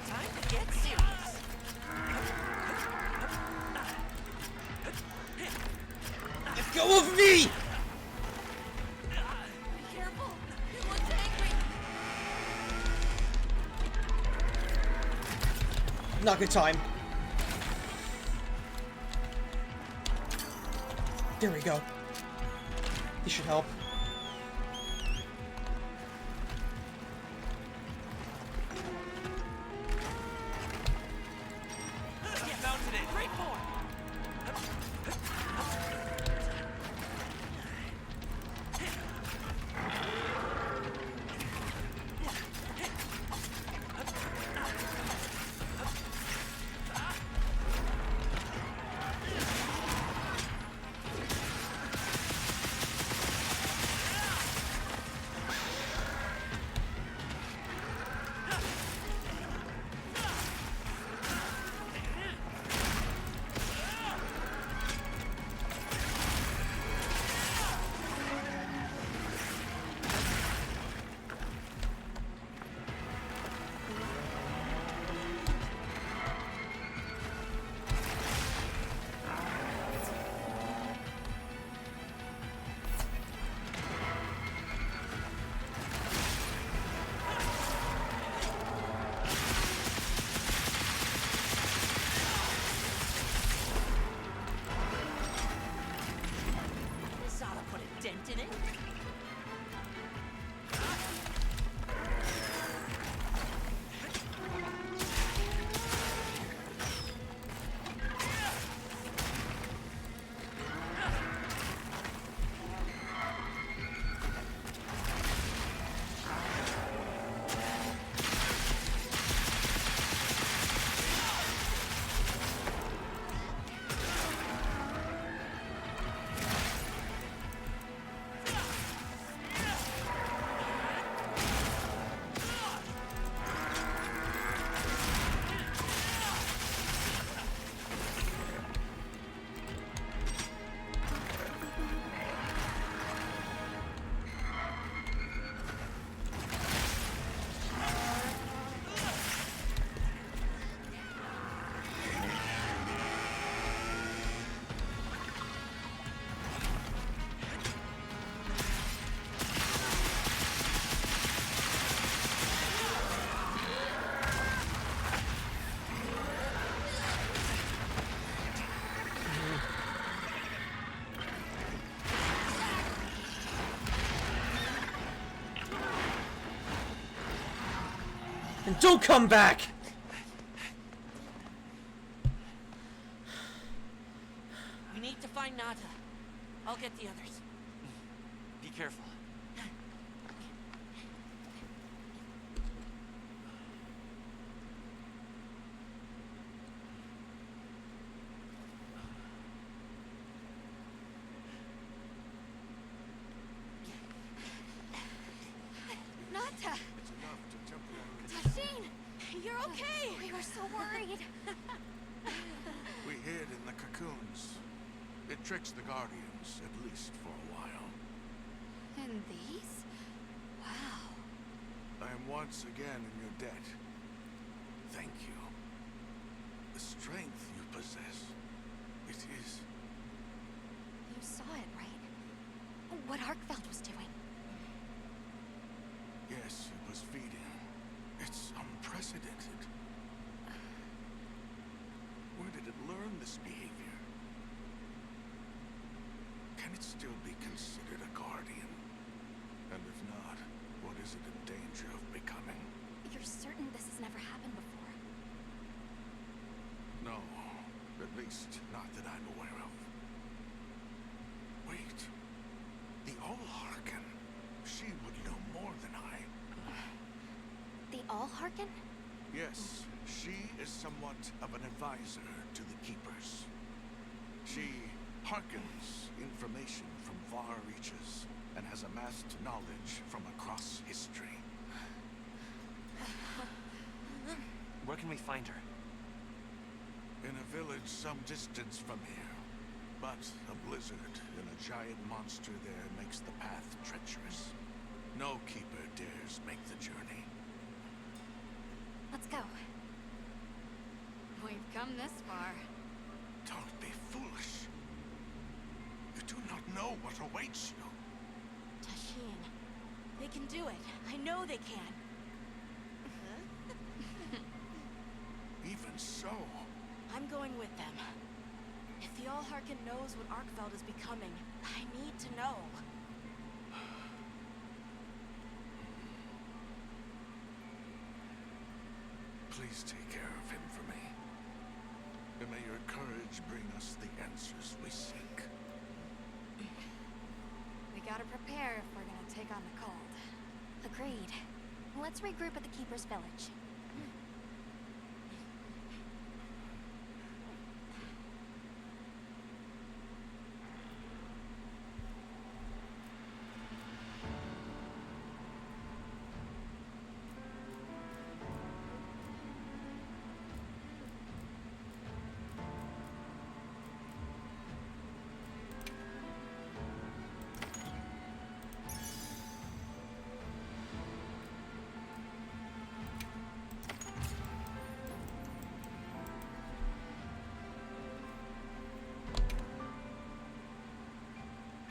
Time to get serious. Let go of me! Be careful. He looks angry. Not good time. There we go. This should help. Mounted it. Great form. did it? And don't come back! We need to find Nata. I'll get the others. Be careful. Nata! It's enough to temporarily... Tashine! You're okay! We were so worried. We hid in the cocoons. It tricks the Guardians, at least for a while. And these? Wow. I am once again in your debt. Thank you. The strength you possess, it is... You saw it, right? What Arkfeld was doing. Yes, it was feeding. It's unprecedented. Where did it learn this behavior? Can it still be considered a Guardian? And if not, what is it in danger of becoming? You're certain this has never happened before? No, at least not that I'm aware of. Wait, the All-Harken. She would know more than I. The All-Harken? Yes, she is somewhat of an advisor to the Keepers. She hearkens information from far reaches and has amassed knowledge from across history. Where can we find her? In a village some distance from here. But a blizzard and a giant monster there makes the path treacherous. No keeper dares make the journey. Let's go. We've come this far. Don't be foolish. You do not know what awaits you. Tashine, they can do it. I know they can. Even so, I'm going with them. If the All-Harken knows what Arkfeld is becoming, I need to know. please take care of him for me. And may your courage bring us the answers we seek. We gotta prepare if we're gonna take on the cold. Agreed. Let's regroup at the Keeper's Village.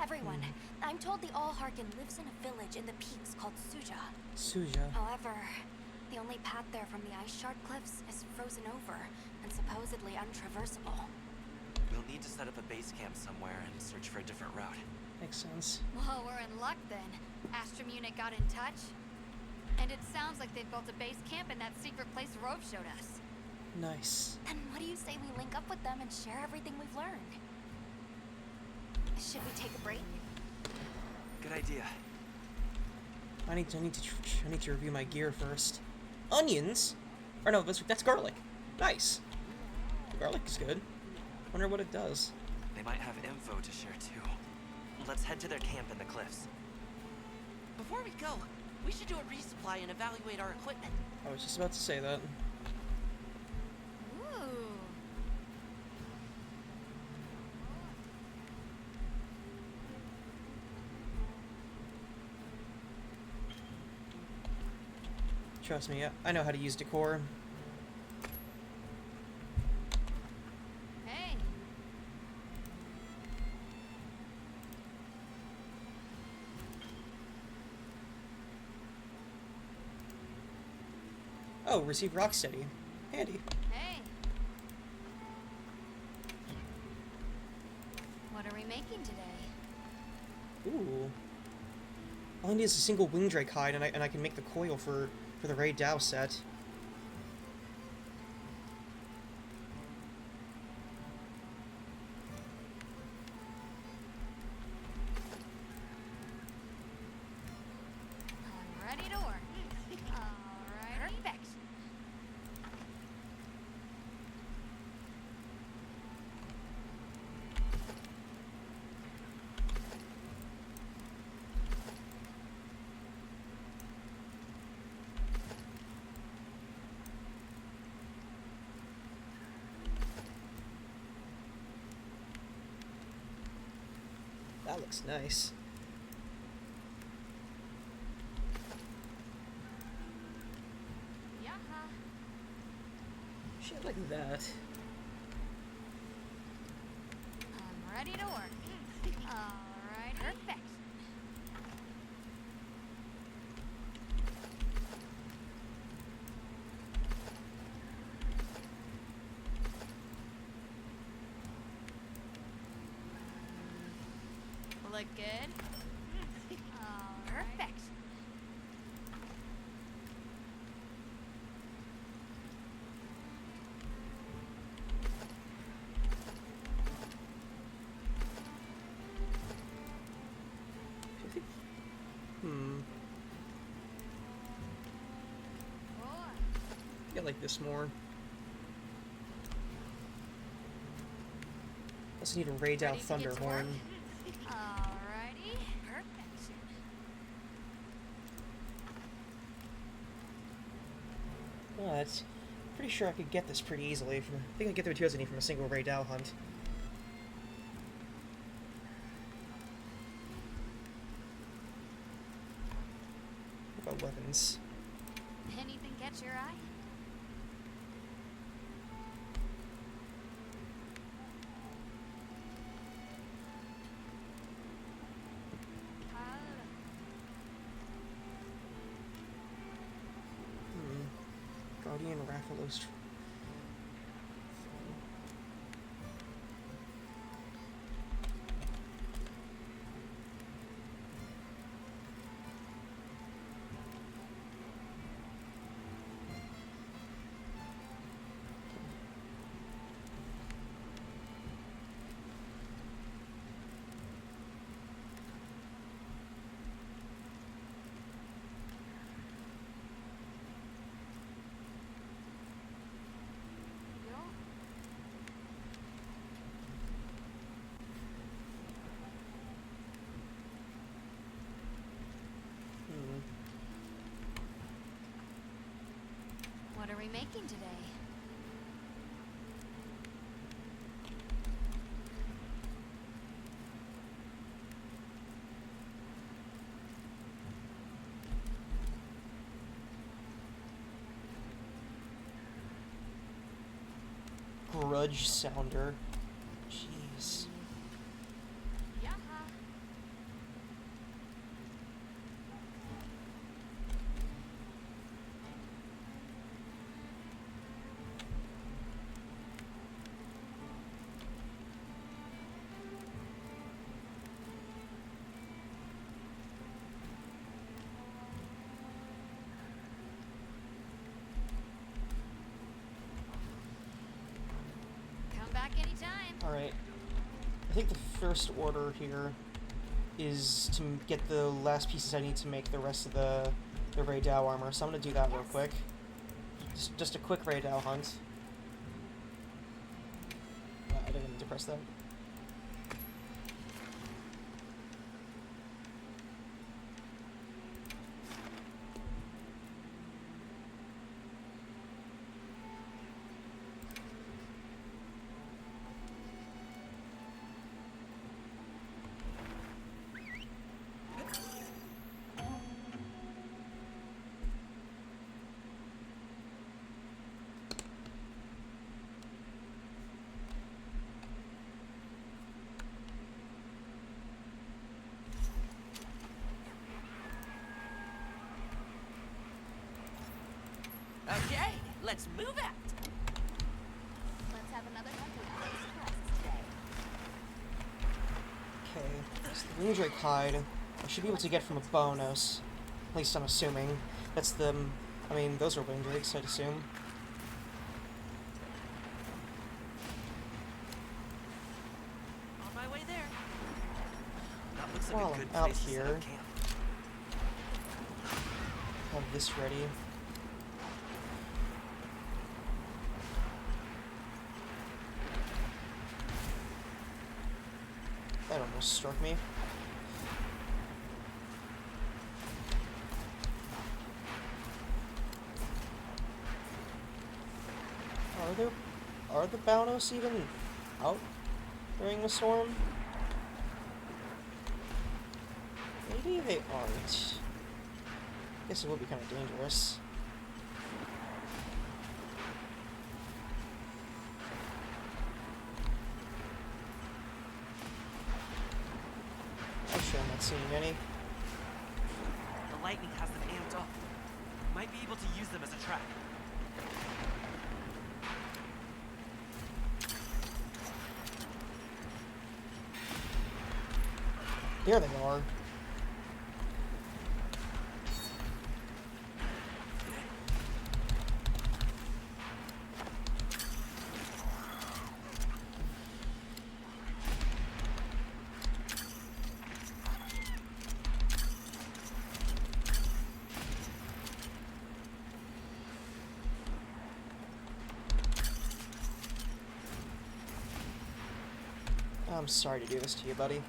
Everyone, I'm told the All-Harken lives in a village in the peaks called Suja. Suja. However, the only path there from the ice shard cliffs is frozen over and supposedly untraversable. We'll need to set up a base camp somewhere and search for a different route. Makes sense. Well, we're in luck then. Astrum unit got in touch. And it sounds like they've built a base camp in that secret place Rove showed us. Nice. Then what do you say we link up with them and share everything we've learned? Should we take a break? Good idea. I need to review my gear first. Onions? Or no, that's garlic. Nice. Garlic is good. Wonder what it does. They might have info to share too. Let's head to their camp in the cliffs. Before we go, we should do a resupply and evaluate our equipment. I was just about to say that. Ooh. Trust me, I know how to use decor. Hey. Oh, receive Rocksteady. Handy. Hey. What are we making today? Ooh. All I need is a single Wingdrake hide, and I can make the coil for the Ray Dow set. I'm ready to work. Alright. Perfect. That looks nice. Yaha. Shit like that. I'm ready to work. Alright. Perfect. Look good. Perfect. I like this more. Also need a Ray Dow Ready to get to Thunderhorn. work? Alrighty. Perfection. But pretty sure I could get this pretty easily. I think I can get the materials I need from a single Ray Dow hunt. What about weapons? Anything catch your eye? Guardian Rathalos. What are we making today? Grudge Sounder. Jeez. Yaha. Alright. I think the first order here is to get the last pieces I need to make the rest of the Ray Dow armor, so I'm gonna do that real quick. Just a quick Ray Dow hunt. I didn't need to press that. Okay, let's move out. Let's have another hunt of surprises today. Okay, so the Wingdrake hide, I should be able to get from a bonus. At least I'm assuming. That's the... I mean, those are Wingdrakes, I'd assume. On my way there. That looks like While a good I'm out place to set here, up camp. have this ready. That almost struck me. Are the Baunos even out during the storm? Maybe they aren't. Guess it would be kind of dangerous. I'm sure I'm not seeing any. The lightning has them amped up. Might be able to use them as a trap. There they are. I'm sorry to do this to you, buddy.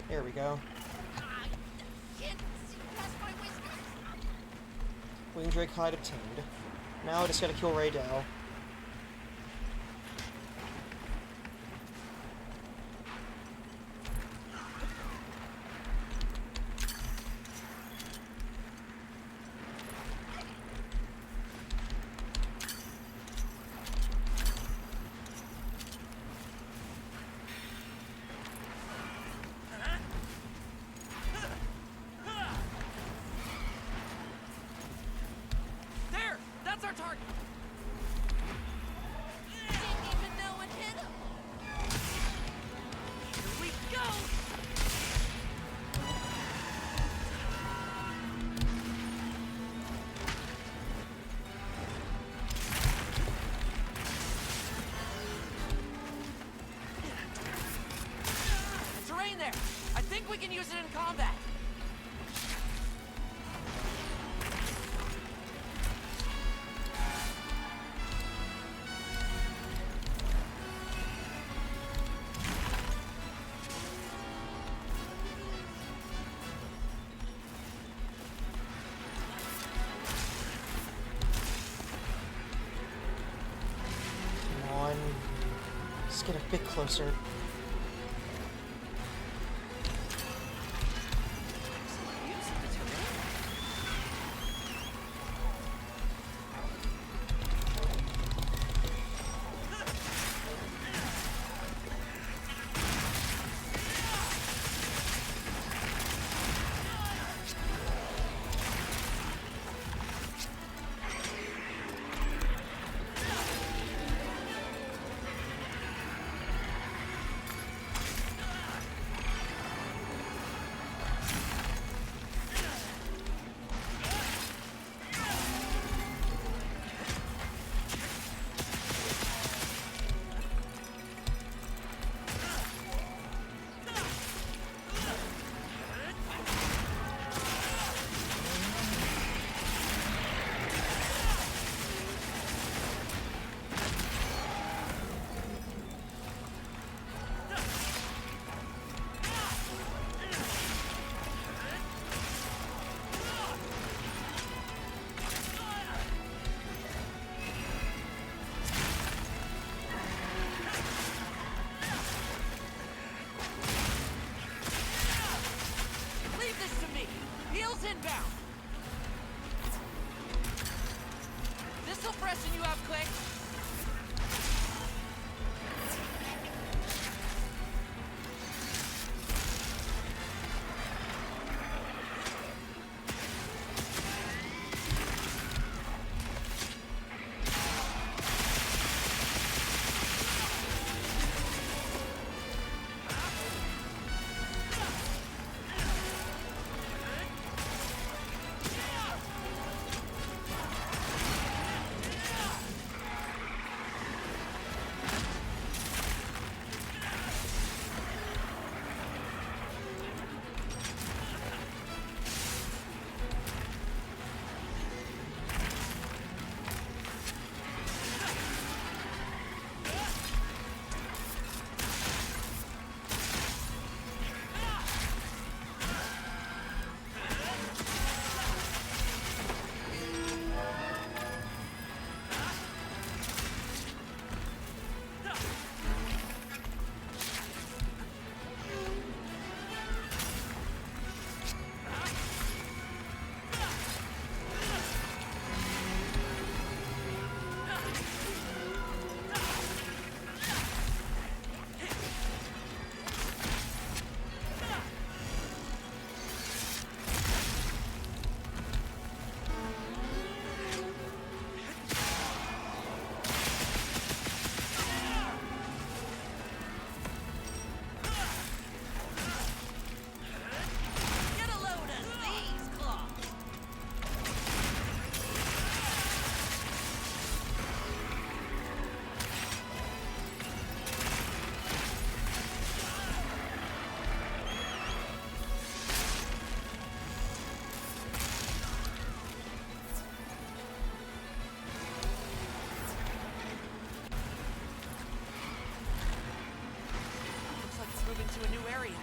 There we go. Wingdrake hide obtained. Now I just gotta kill Ray Dow. There! That's our target! Didn't even know it hit him! Here we go! Terrain there! I think we can use it in combat! Come on. Just get a bit closer. inbound. This'll freshen you up quick. Get a load of these claws. Looks like it's moving to a new area.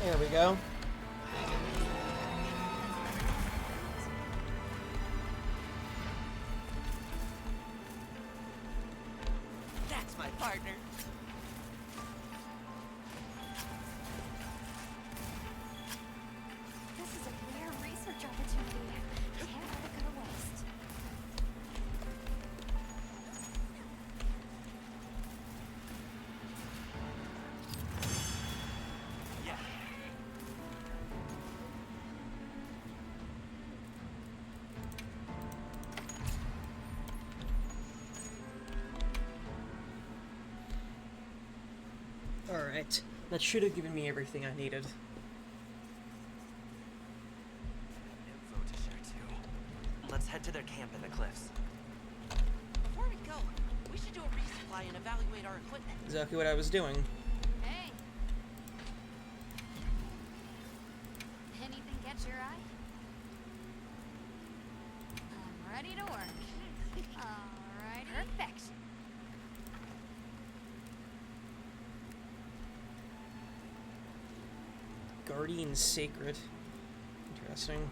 There we go. That's my partner. This is a rare research opportunity. Can't let it go to waste. Yeah. Alright. That should have given me everything I needed. Info to share too. Let's head to their camp in the cliffs. Before we go, we should do a resupply and evaluate our equipment. Exactly what I was doing. Hey. Anything catch your eye? I'm ready to work. Alright. Perfection. Guardian Sacred. Interesting.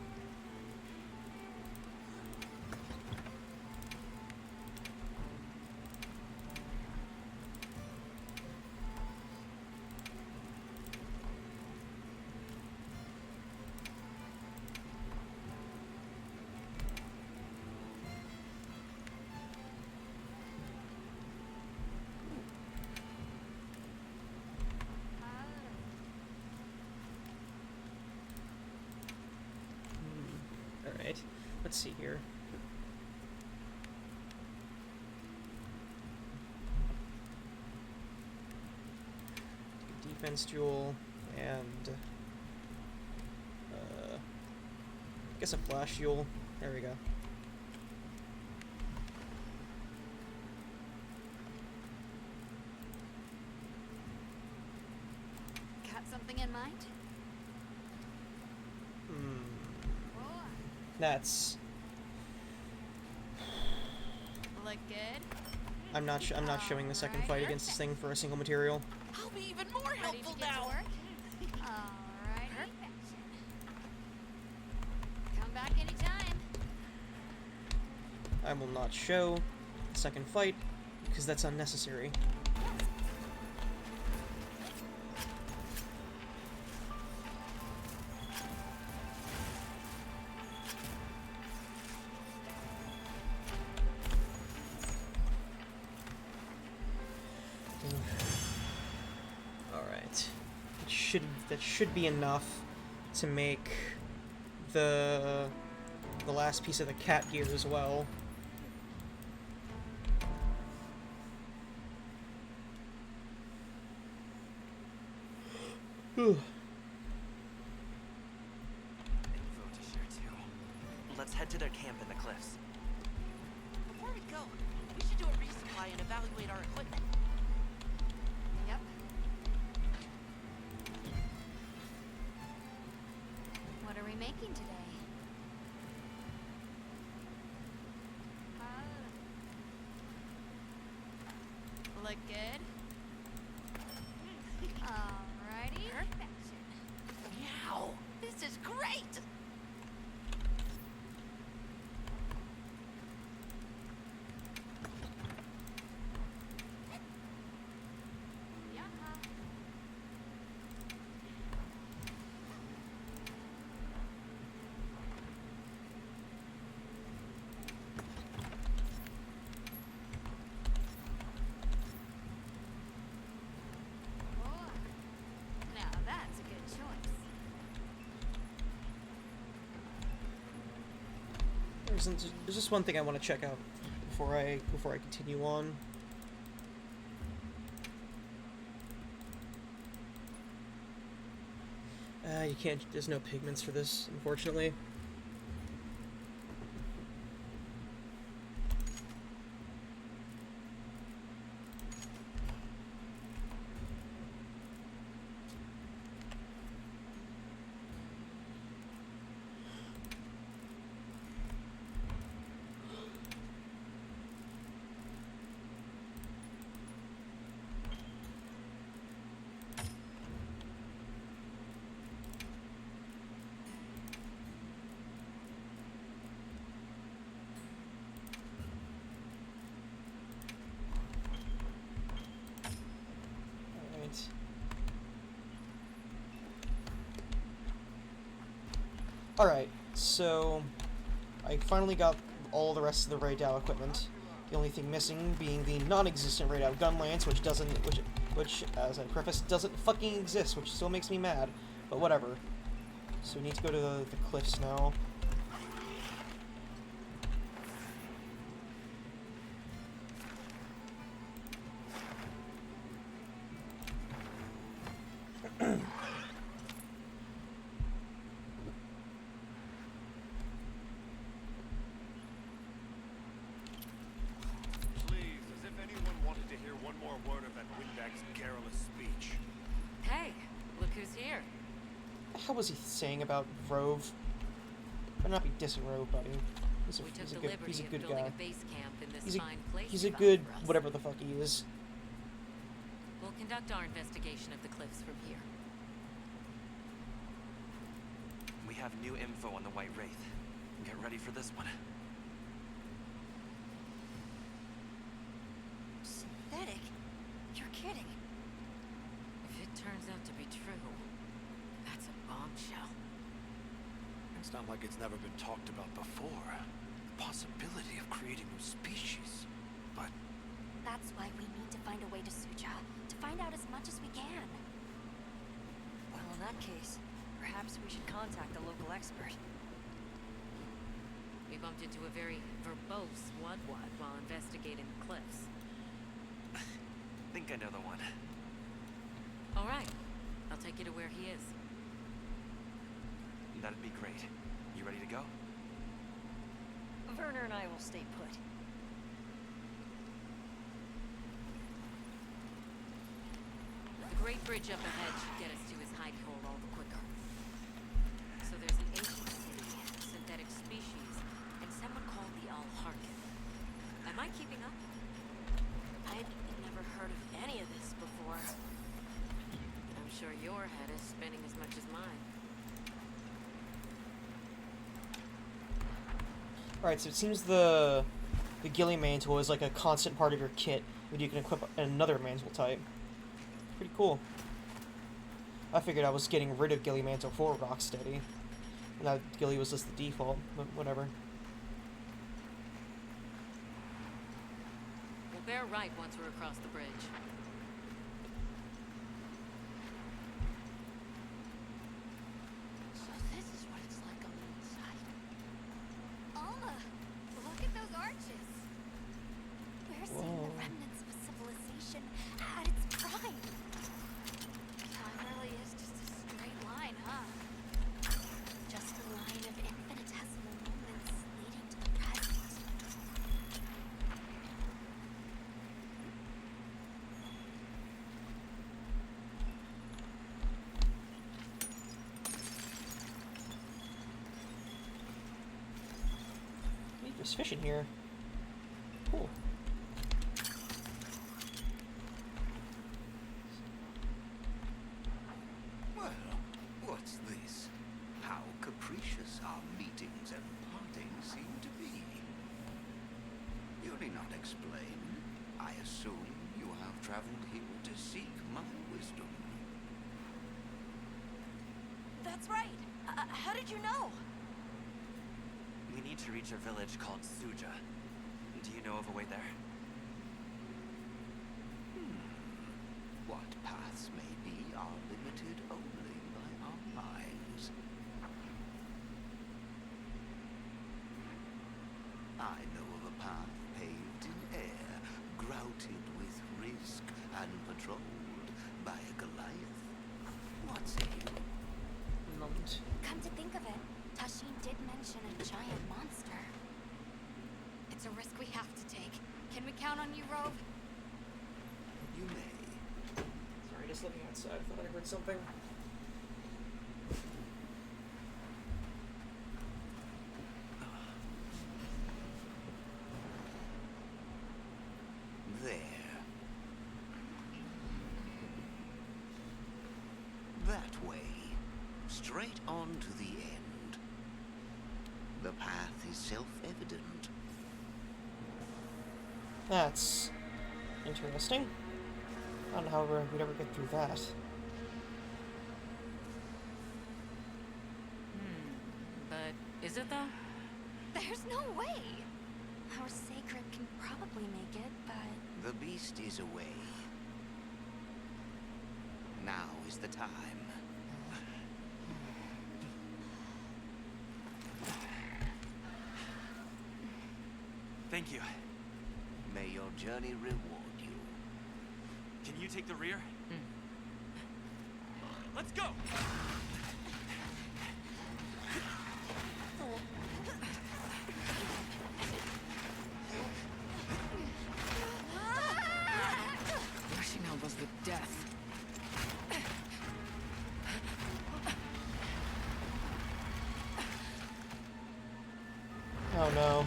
Alright, let's see here. Defense duel and I guess a flash duel. There we go. Got something in mind? Boy. That's. Look good? I'm not showing the second fight against this thing for a single material. I'll be even more Ready helpful to get to now. work? Alright. Perfection. Come back anytime. I will not show the second fight because that's unnecessary. Alright. That should be enough to make the last piece of the cat gear as well. Whew. Info to share too. Let's head to their camp in the cliffs. Before we go, we should do a resupply and evaluate our equipment. Yep. What are we making today? Look good? Alrighty. Perfection. Meow! This is great! Yeah. Now that's a good choice. There's just one thing I want to check out before I continue on. You can't. There's no pigments for this, unfortunately. Alright, so I finally got all the rest of the radar equipment. The only thing missing being the non-existent radar gun lance, which doesn't, which, as I preface, doesn't fucking exist, which still makes me mad. But whatever. So we need to go to the cliffs now. Please, as if anyone wanted to hear one more word of that windbag's garrulous speech. Hey, look who's here. What the hell was he saying about Rove? Better not be dissing Rove, buddy. He's a good building guy. a base camp in this He's a, fine place he's you a found good for us. whatever the fuck he is. We'll conduct our investigation of the cliffs from here. We have new info on the White Wraith. Get ready for this one. Synthetic? You're kidding. If it turns out to be true, that's a bombshell. It's not like it's never been talked about before. The possibility of creating new species. But That's why we need to find a way to Suja, to find out as much as we can. Well, in that case, perhaps we should contact a local expert. We bumped into a very verbose Wudwad while investigating the cliffs. Think I know the one. All right, I'll take you to where he is. That'd be great. You ready to go? Werner and I will stay put. The Great Bridge up ahead should get us to his hidey hole all the quicker. So there's an ancient city, synthetic species, and someone called the Al-Harkin. Am I keeping up? I'd never heard of any of this before. I'm sure your head is spinning as much as mine. Alright, so it seems the Ghillie Mantle is like a constant part of your kit, that you can equip another Mantle type. Pretty cool. I figured I was getting rid of Ghillie Mantle for Rocksteady, and that Ghillie was just the default, but whatever. We'll bear right once we're across the bridge. So this is what it's like on the inside. Alma, look at those arches. We're seeing the remnants of a civilization at its prime. Time really is just a straight line, huh? Just a line of infinitesimal moments leading to the present. Hey, there's fish in here. Cool. Well, what's this? How capricious our meetings and partings seem to be. You need not explain. I assume you have traveled here to seek my wisdom. That's right. How did you know? We need to reach a village called Suja. Do you know of a way there? What paths may be are limited only by our minds. I know of a path paved in air, grouted with risk and patrolled by a Goliath. What say you? Moment. Come to think of it, Tashin did mention a giant monster. It's a risk we have to take. Can we count on you, Rove? You may. Sorry, just looking outside. I thought I heard something. There. That way. Straight on to the end. The path is self-evident. That's interesting. I don't know how we'd ever get through that. But beast is away. Now is the time. Thank you. May your journey reward you. Can you take the rear? Let's go! Rushing out was with death. Oh no.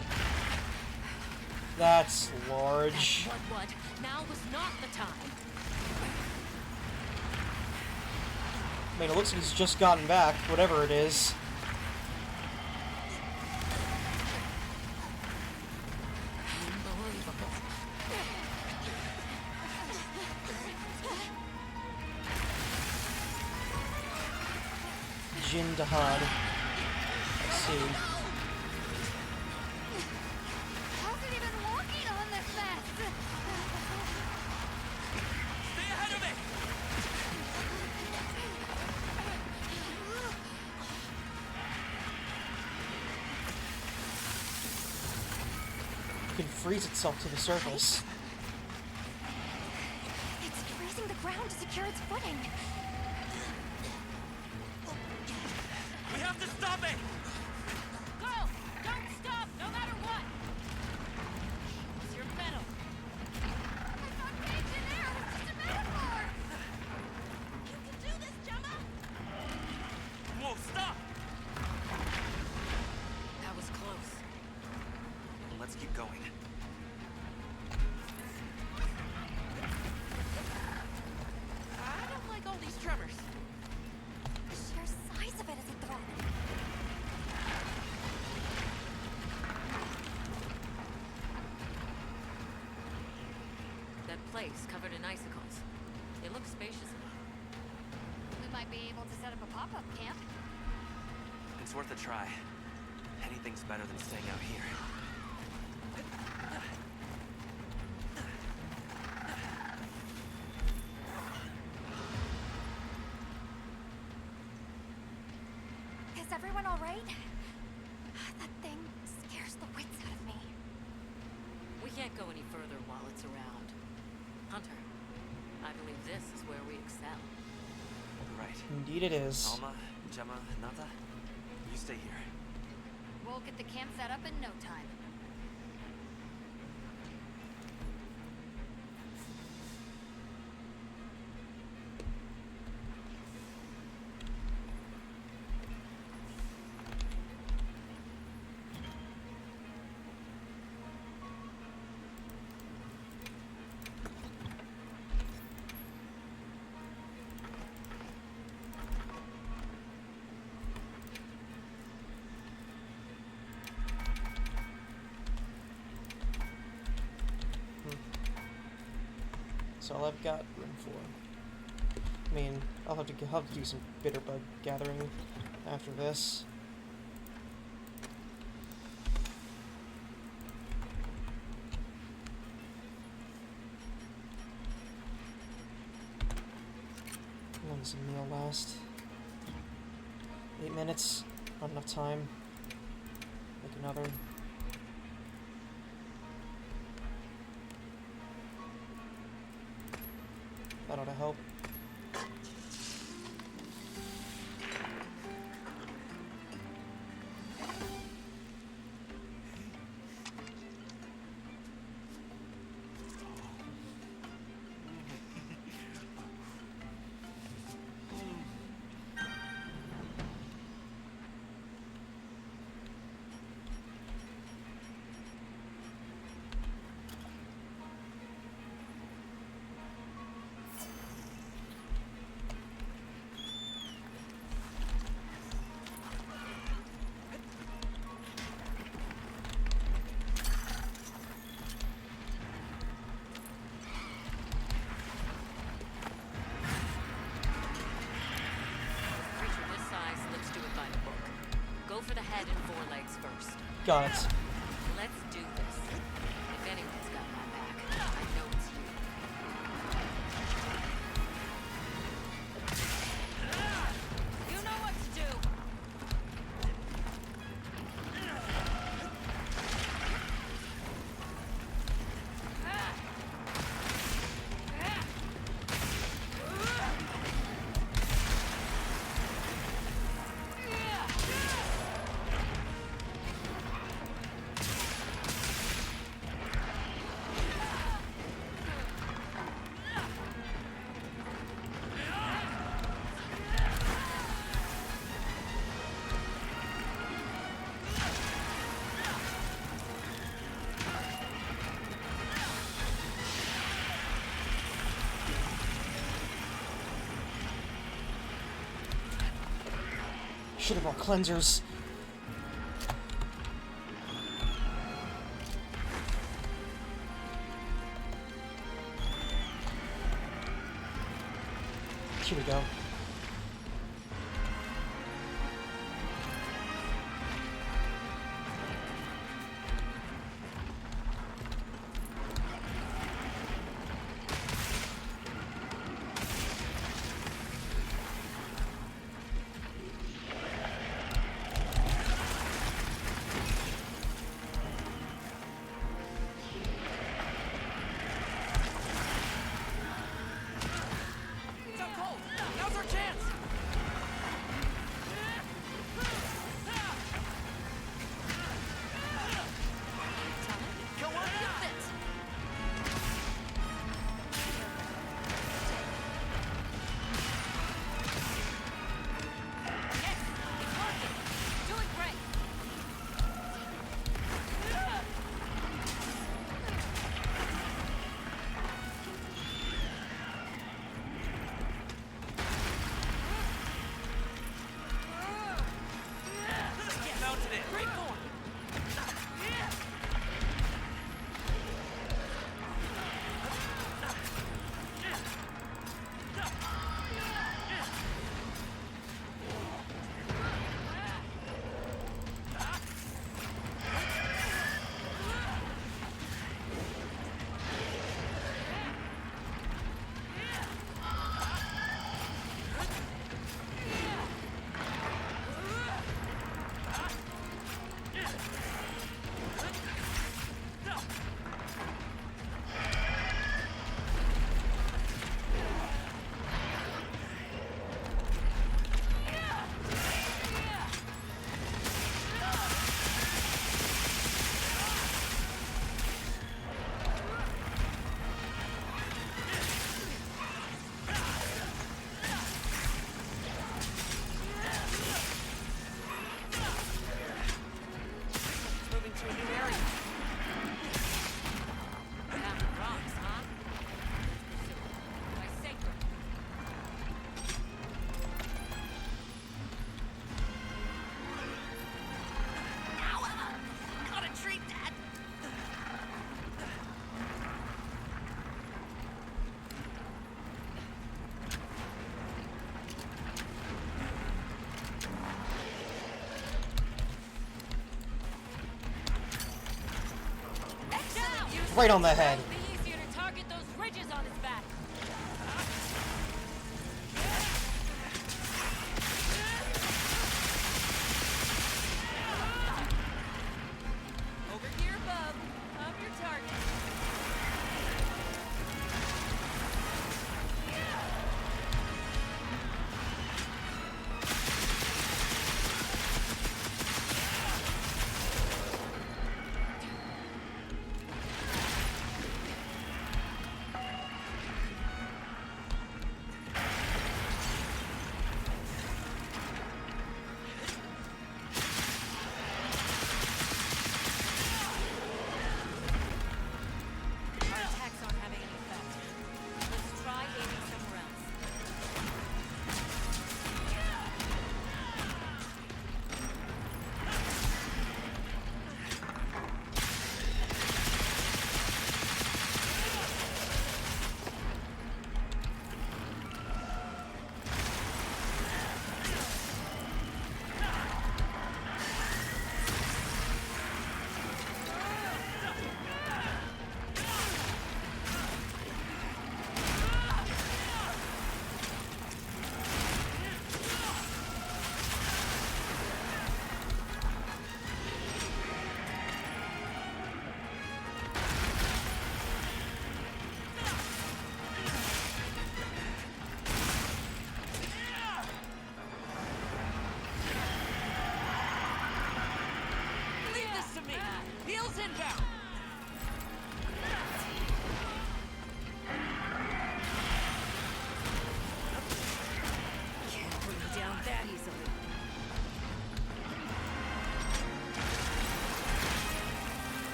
That's large. What? Now was not the time. I mean, it looks like he's just gotten back, whatever it is. Unbelievable. Jin Dahad. Let's see. How's it even walking on this mess? Stay ahead of me! It can freeze itself to the surface. It's freezing the ground to secure its footing. We have to stop it! Go! Don't stop, no matter what! It's your medal. I thought caged in air was just a metaphor. You can do this, Gemma! Whoa, stop! That was close. Let's keep going. I don't like all these tremors. The sheer size of it is a threat. That place covered in icicles. It looks spacious enough. We might be able to set up a pop-up camp. It's worth a try. Anything's better than staying out here. Is everyone all right? That thing scares the wits out of me. We can't go any further while it's around. Hunter, I believe this is where we excel. Right. Indeed it is. Alma, Gemma, Nata, you stay here. We'll get the camp set up in no time. That's all I've got room for. I mean, I'll have to do some bitter bug gathering after this. How long does a meal last? 8 minutes. Not enough time. Make another. That ought to help. Creature this size lives to it by the book. Go for the head and forelegs first. Got it. Let's do this. If anyone's got my back, I know it's you. Should have brought cleansers. Here we go. Right on the head.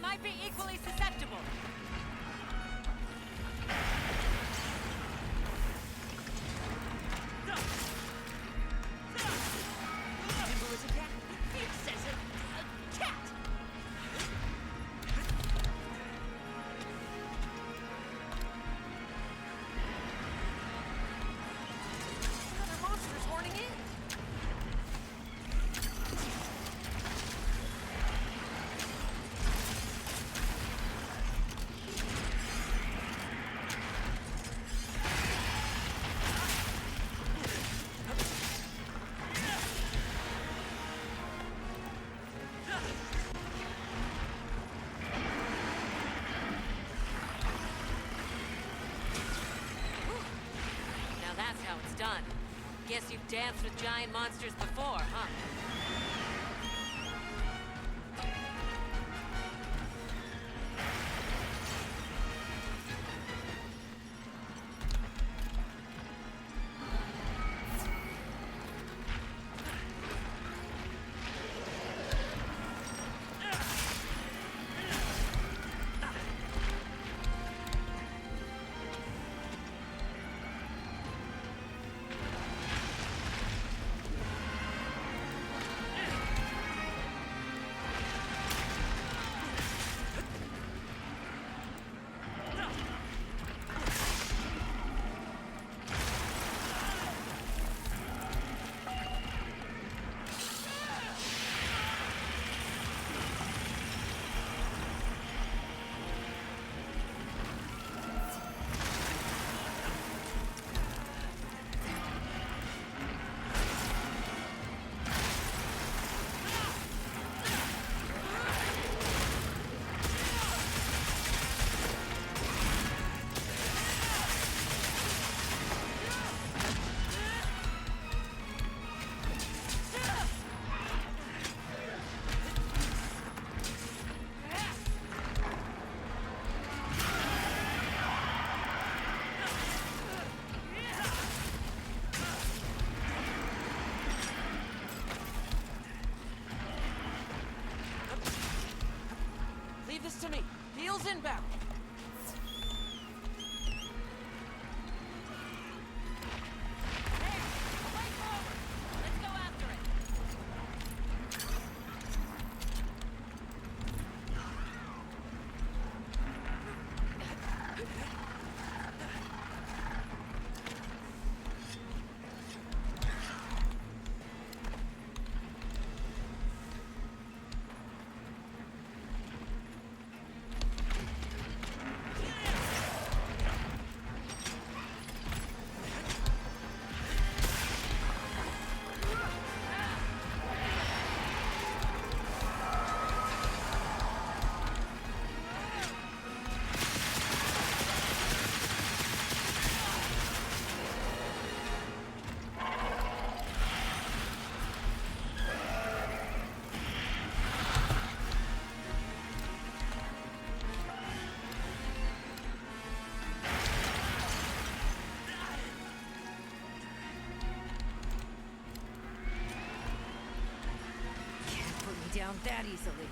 might be equally susceptible. Nimble as a cat, fierce as a cat. Another monster's horning in. Now that's how it's done. Guess you've danced with giant monsters before, huh? Leave this to me. Heels inbound. Let's go after it. Can't put me down that easily.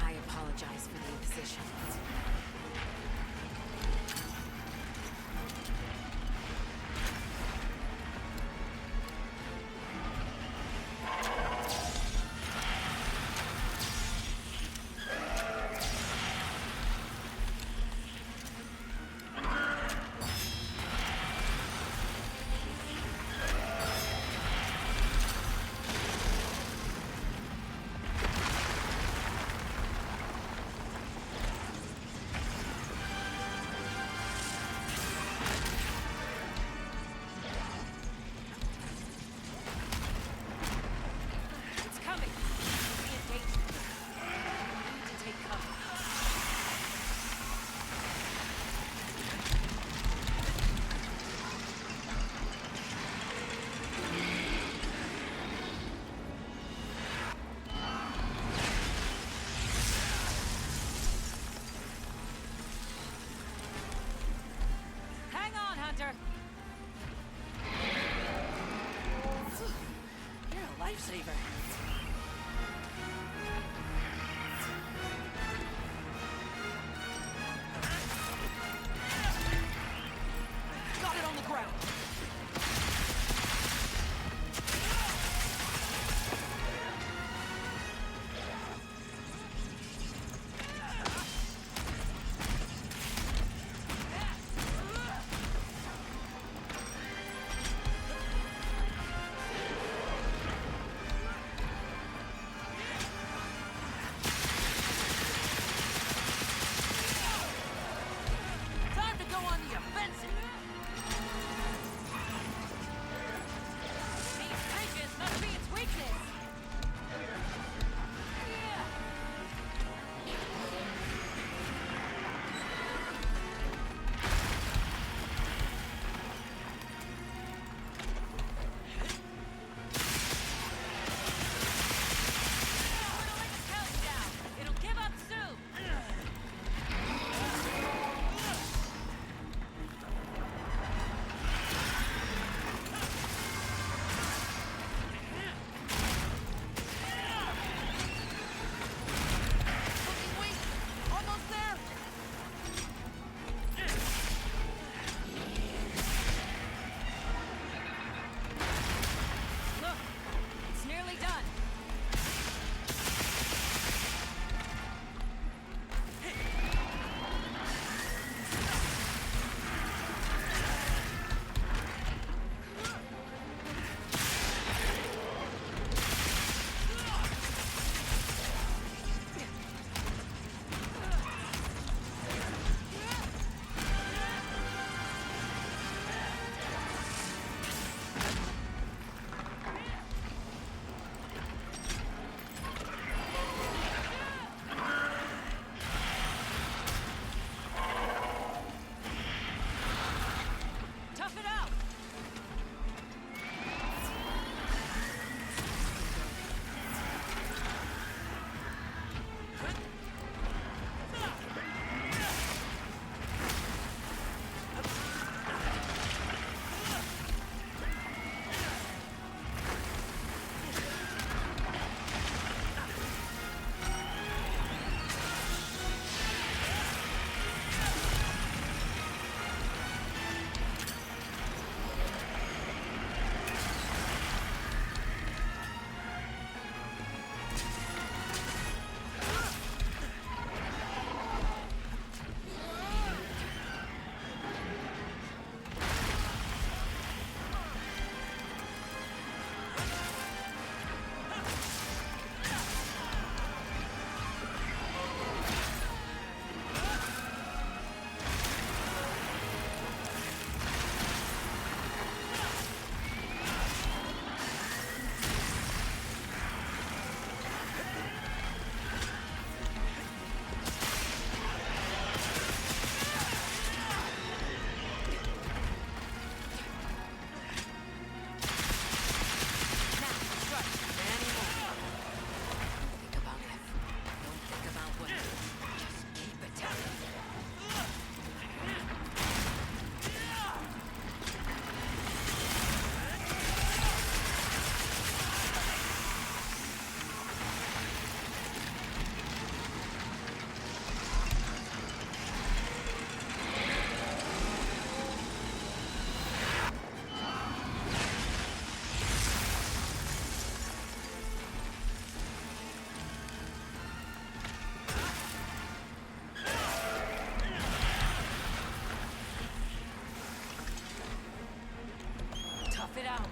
I apologize for the imposition. Doctor! You're a lifesaver. Got it on the ground. Time to go on the offensive. These trenches must be its weakness! Whittling the skeleton down! It'll give up soon! Looking weak. Almost there. Look! It's nearly done! Tough it out! Tough it out!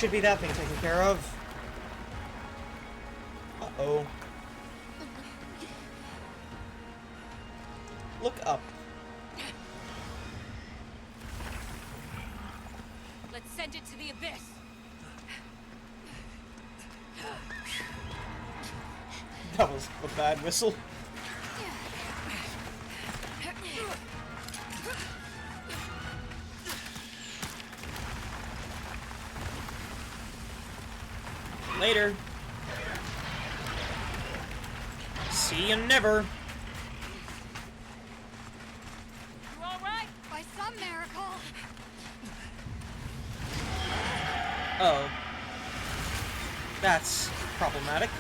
should be that thing taken care of. Uh-oh. Look up. Let's send it to the abyss. That was a bad whistle. Later. See you never. You all right? By some miracle. Oh. That's problematic.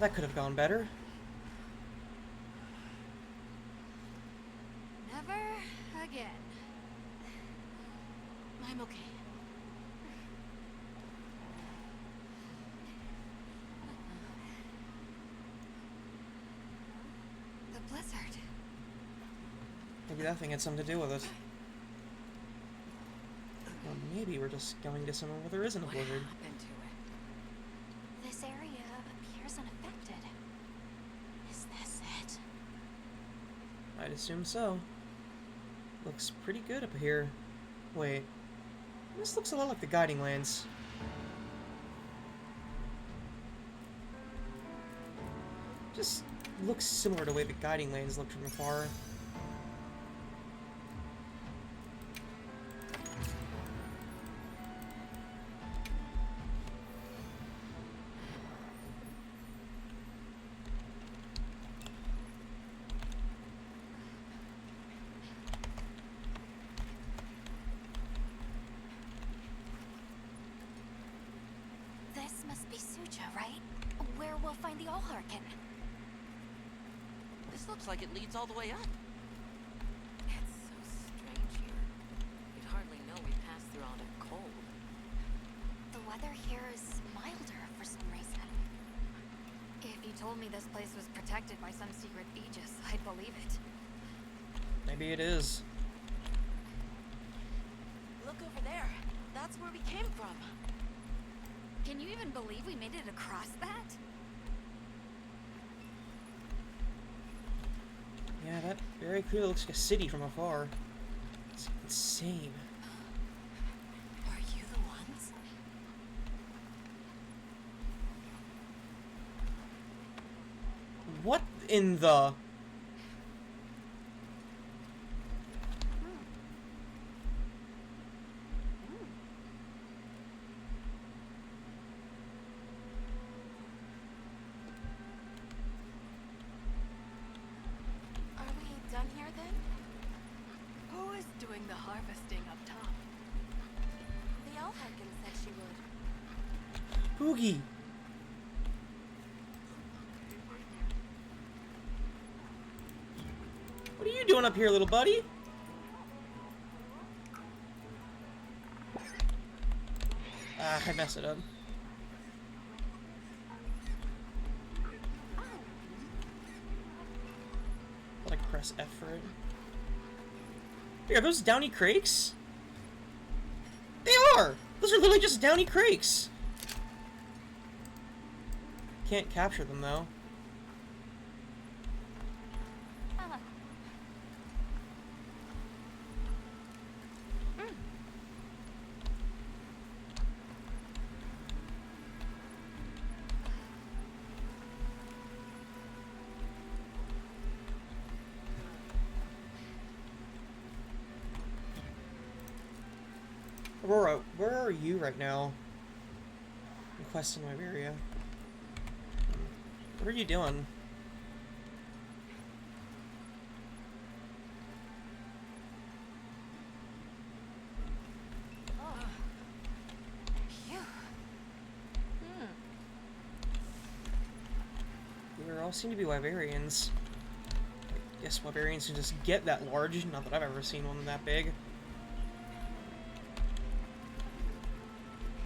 That could have gone better. Never again. I'm okay. The blizzard. Maybe that thing had something to do with it. Or maybe we're just going to somewhere where there isn't a blizzard. Happened to it. This area appears unaffected. Is this it? I'd assume so. Looks pretty good up here. Wait. This looks a lot like the Guiding Lands. Just looks similar to the way the Guiding Lands looked from afar. This must be Suja, right? Where we'll find the Allharkin. This looks like it leads all the way up. It's so strange here. You'd hardly know we passed through all that cold. The weather here is milder for some reason. If you told me this place was protected by some secret aegis, I'd believe it. Maybe it is. Look over there. That's where we came from. Can you even believe we made it across that? Yeah, that very clearly looks like a city from afar. It's insane. Are you the ones? What in the... Are we done here then? Who is doing the harvesting up top? The Allharkin said she would. Boogie! What are you doing up here, little buddy? Ah, I messed it up. Like press F for it. Hey, are those downy crakes? They are! Those are literally just downy crakes! Can't capture them though. Aurora, where are you right now? In Quest in Iberia. What are you doing? Phew. all seem to be Wyverians. I guess Wyverians can just get that large. Not that I've ever seen one that big.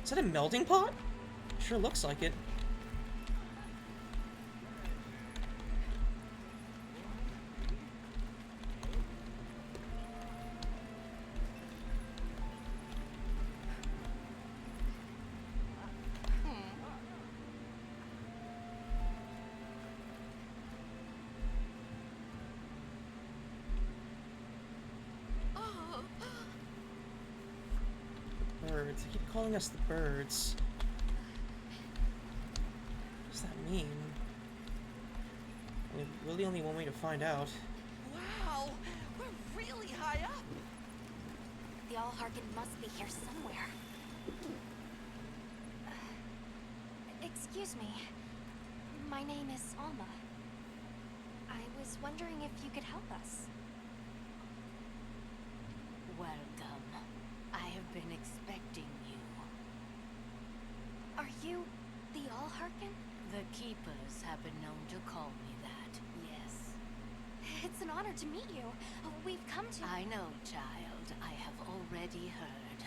Is that a melting pot? Sure looks like it. Birds. They keep calling us the birds. What does that mean? I mean, really only one way to find out. Wow, we're really high up. The Allharkin must be here somewhere. Excuse me. My name is Alma. I was wondering if you could help us. Welcome. I have been expecting you. Are you the Allharkin? The Keepers have been known to call me that, yes. It's an honor to meet you. We've come to... I know, child. I have already heard.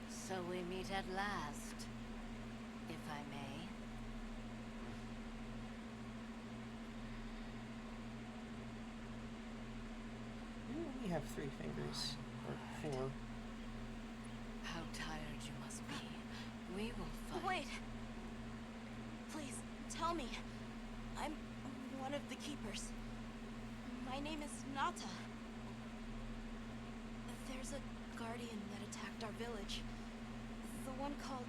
So we meet at last, if I may. You only have 3 fingers. Or 4. How tired you must be. We will fight. Wait. Please, tell me. I'm one of the keepers. My name is Nata. There's a guardian that attacked our village. The one called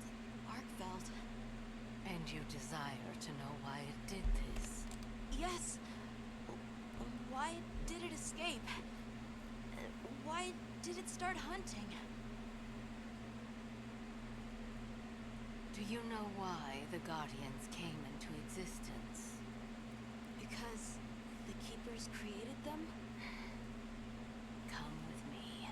Arkveld. And you desire to know why it did this? Yes. Why did it escape? Why did it start hunting? Do you know why the Guardians came into existence? Because the keepers created them? Come with me.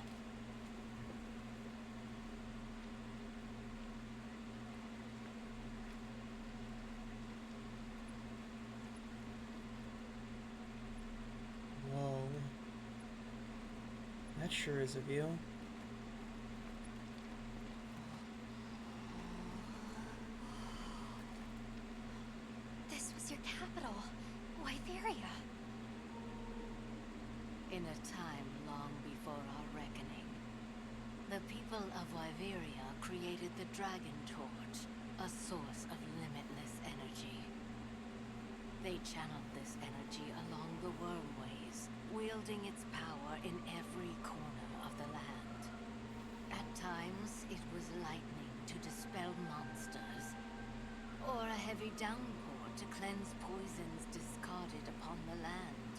Whoa. That sure is a view. This was your capital, Wyveria. In a time long before our reckoning, the people of Wyveria created the Dragon Torch, a source of limitless energy. They channeled this energy along the wormways, wielding its power in every corner of the land. At times, it was lightning to dispel monsters, or a heavy downpour to cleanse poisons discarded upon the land.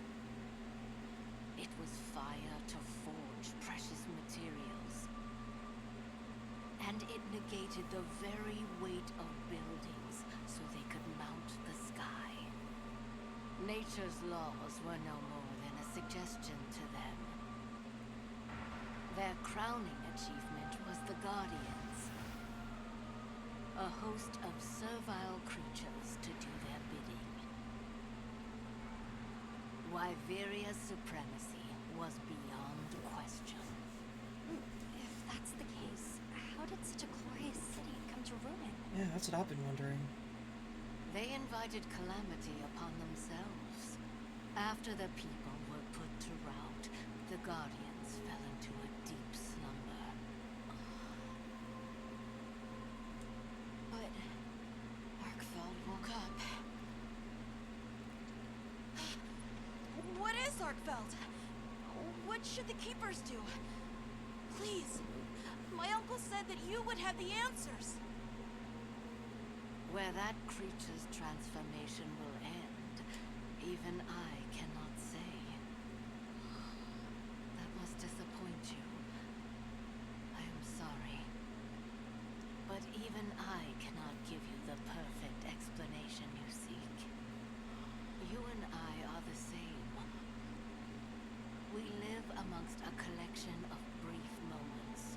It was fire to forge precious materials, and it negated the very weight of buildings so they could mount the sky. Nature's laws were no more than a suggestion to them. Their crowning achievement was the Guardians, a host of servile creatures to do their bidding. Wyveria's supremacy was beyond question. If that's the case, how did such a glorious city come to ruin? Yeah, that's what I've been wondering. They invited calamity upon themselves. After the people were put to rout, the Guardians fell into a deep slumber. But Arkveld woke up. What is Arkveld? What should the keepers do? Please. My uncle said that you would have the answers. Where that creature's transformation will end, even I cannot say. That must disappoint you. I am sorry. But even I cannot give you the perfect explanation you seek. You and I are the same. We live amongst a collection of brief moments.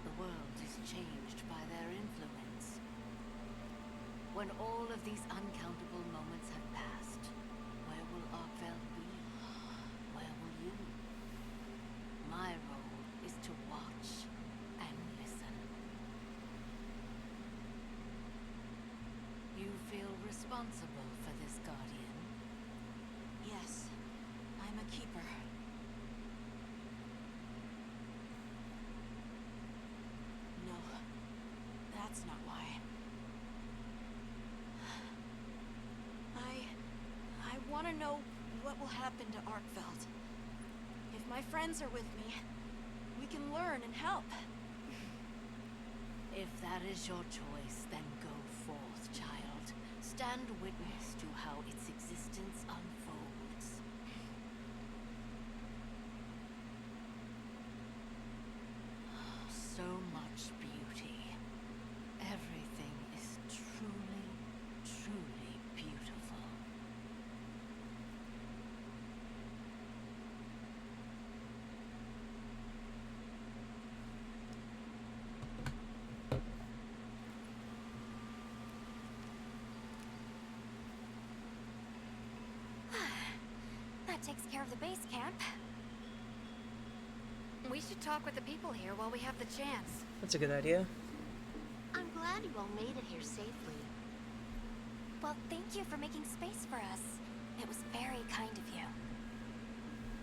The world is changed by their influence. When all of these uncountable moments have passed, where will Arkveld be? Where will you? My role is to watch and listen. You feel responsible for this guardian? Yes, I'm a keeper. No, that's not why. I want to know what will happen to Arkveld. If my friends are with me, we can learn and help. If that is your choice, then go forth, child. Stand witness to how its existence unfolds. So much beauty. Everything is truly, truly beautiful. That takes care of the base camp. We should talk with the people here while we have the chance. That's a good idea. I'm glad you all made it here safely. Well, thank you for making space for us. It was very kind of you.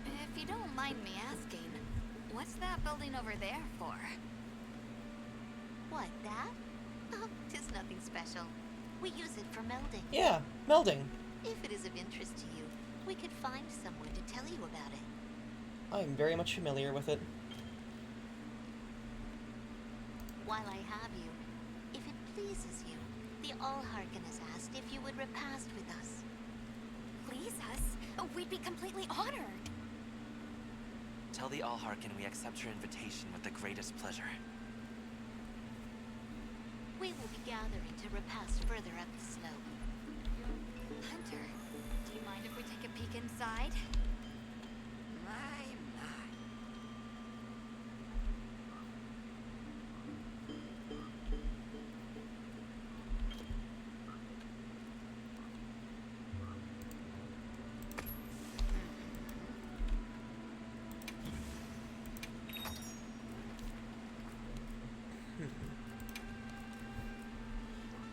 If you don't mind me asking, what's that building over there for? What, that? Oh, 'tis nothing special. We use it for melding. Yeah, melding. If it is of interest to you, we could find someone to tell you about it. I'm very much familiar with it. While I have you, if it pleases you, the Allharkin has asked if you would repast with us. Please us? We'd be completely honored. Tell the Allharkin we accept your invitation with the greatest pleasure. We will be gathering to repast further up the slope. Hunter, do you mind if we take a peek inside? My.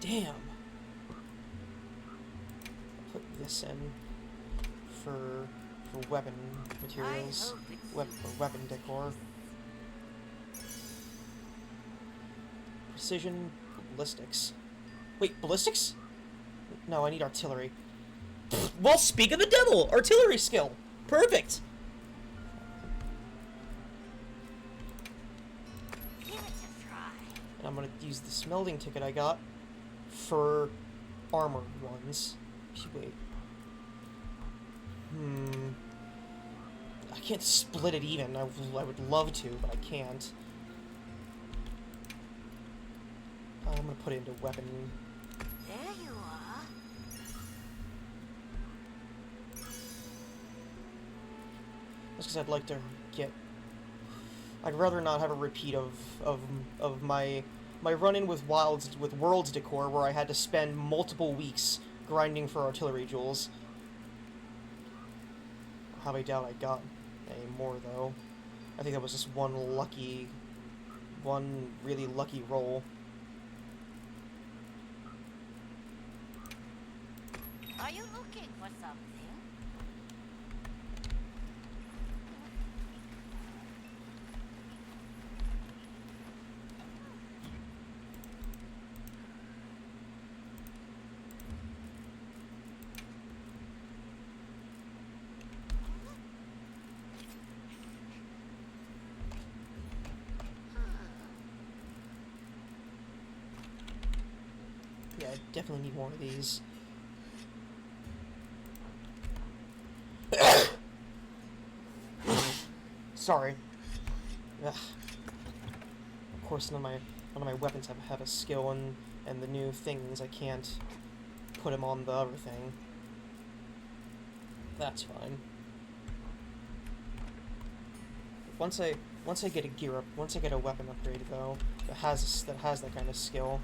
Damn. Put this in for weapon materials, weapon decor. Precision ballistics. Wait, ballistics? No, I need artillery. Well, speak of the devil! Artillery skill! Perfect! Give it a try. And I'm gonna use the smelting ticket I got for armor ones. Wait. I can't split it even. I would love to, but I can't. I'm gonna put it into weapon. There you are. Just because I'd like to get... I'd rather not have a repeat of my run-in with Worlds Decor, where I had to spend multiple weeks grinding for artillery jewels. How I doubt I got any more, though. I think that was just one really lucky roll. Are you looking for something? Yeah, I definitely need more of these. Sorry. Ugh. Of course, none of my weapons have a skill, and the new things I can't put them on the other thing. That's fine. Once I get a gear up, once I get a weapon upgrade though, that has that kind of skill.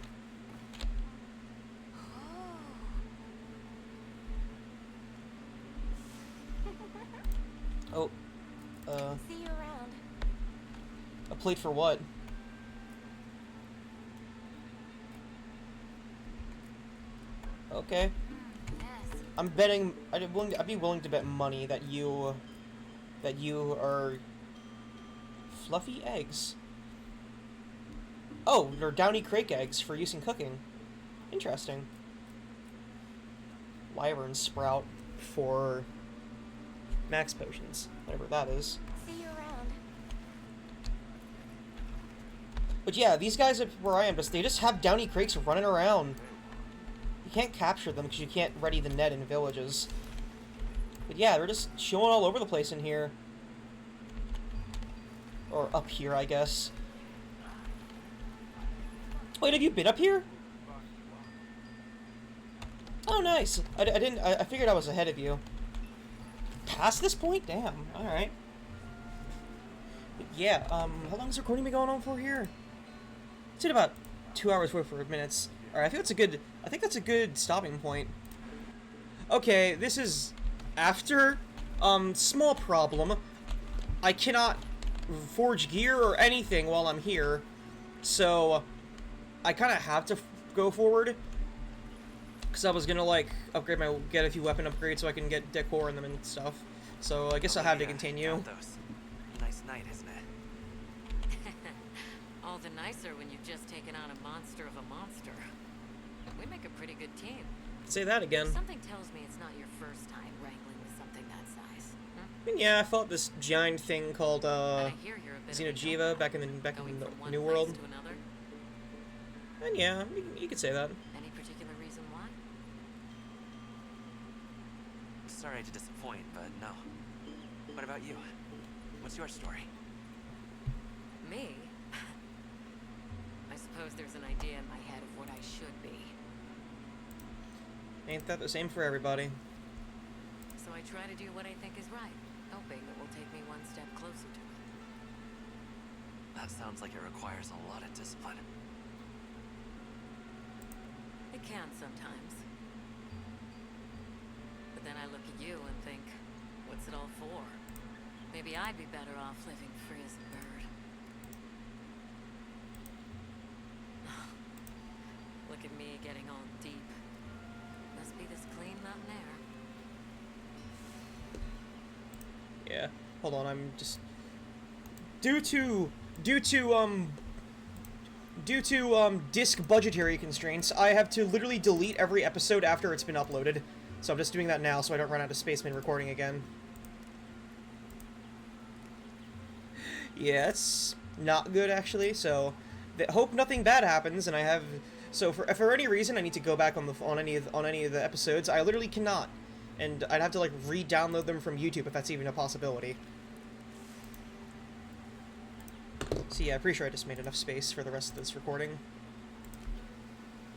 Oh, See you around. a plate for what? Okay. Yes. I'm betting. I'd be willing to bet money that you are fluffy eggs. Oh, they're downy crake eggs for use in cooking. Interesting. Wyvern sprout for max potions, whatever that is. See you around. But yeah, these guys where I am, they just have downy crakes running around. You can't capture them because you can't ready the net in villages. But yeah, they're just chilling all over the place in here. Or up here, I guess. Wait, have you been up here? Oh, nice. I figured I was ahead of you. Past this point? Damn. Alright. Yeah, how long has the recording been going on for here? It's at about 2 hours, 44 minutes. Alright, I think that's a good stopping point. Okay, this is after. Small problem. I cannot forge gear or anything while I'm here. So, I kind of have to go forward. Because I was gonna, like, get a few weapon upgrades so I can get decor in them and stuff. So, I guess I'll have to continue. Nice night, isn't it? All the nicer when you've just taken on a monster of a monster. We make a pretty good team. Say that again. Something tells me it's not your first time wrangling with something that size. I mean, yeah, I fought this giant thing called, I hear you're a bit of a Xenojiva back in the one New place World. to another. And yeah, you could say that. Any particular reason why? Sorry to disappoint, but no. What about you? What's your story? Me? I suppose there's an idea in my head of what I should be. Ain't that the same for everybody? So I try to do what I think is right, hoping it will take me one step closer to it. That sounds like it requires a lot of discipline. It can sometimes. But then I look at you and think, what's it all for? Maybe I'd be better off living free as a bird. Look at me getting all deep. Must be this clean mountain air. Yeah. Hold on, I'm just... Due to disc budgetary constraints, I have to literally delete every episode after it's been uploaded. So I'm just doing that now so I don't run out of space when recording again. Yeah, it's not good actually, so hope nothing bad happens, and I have... So if for any reason I need to go back on any of the episodes, I literally cannot. And I'd have to like re-download them from YouTube if that's even a possibility. So yeah, I'm pretty sure I just made enough space for the rest of this recording.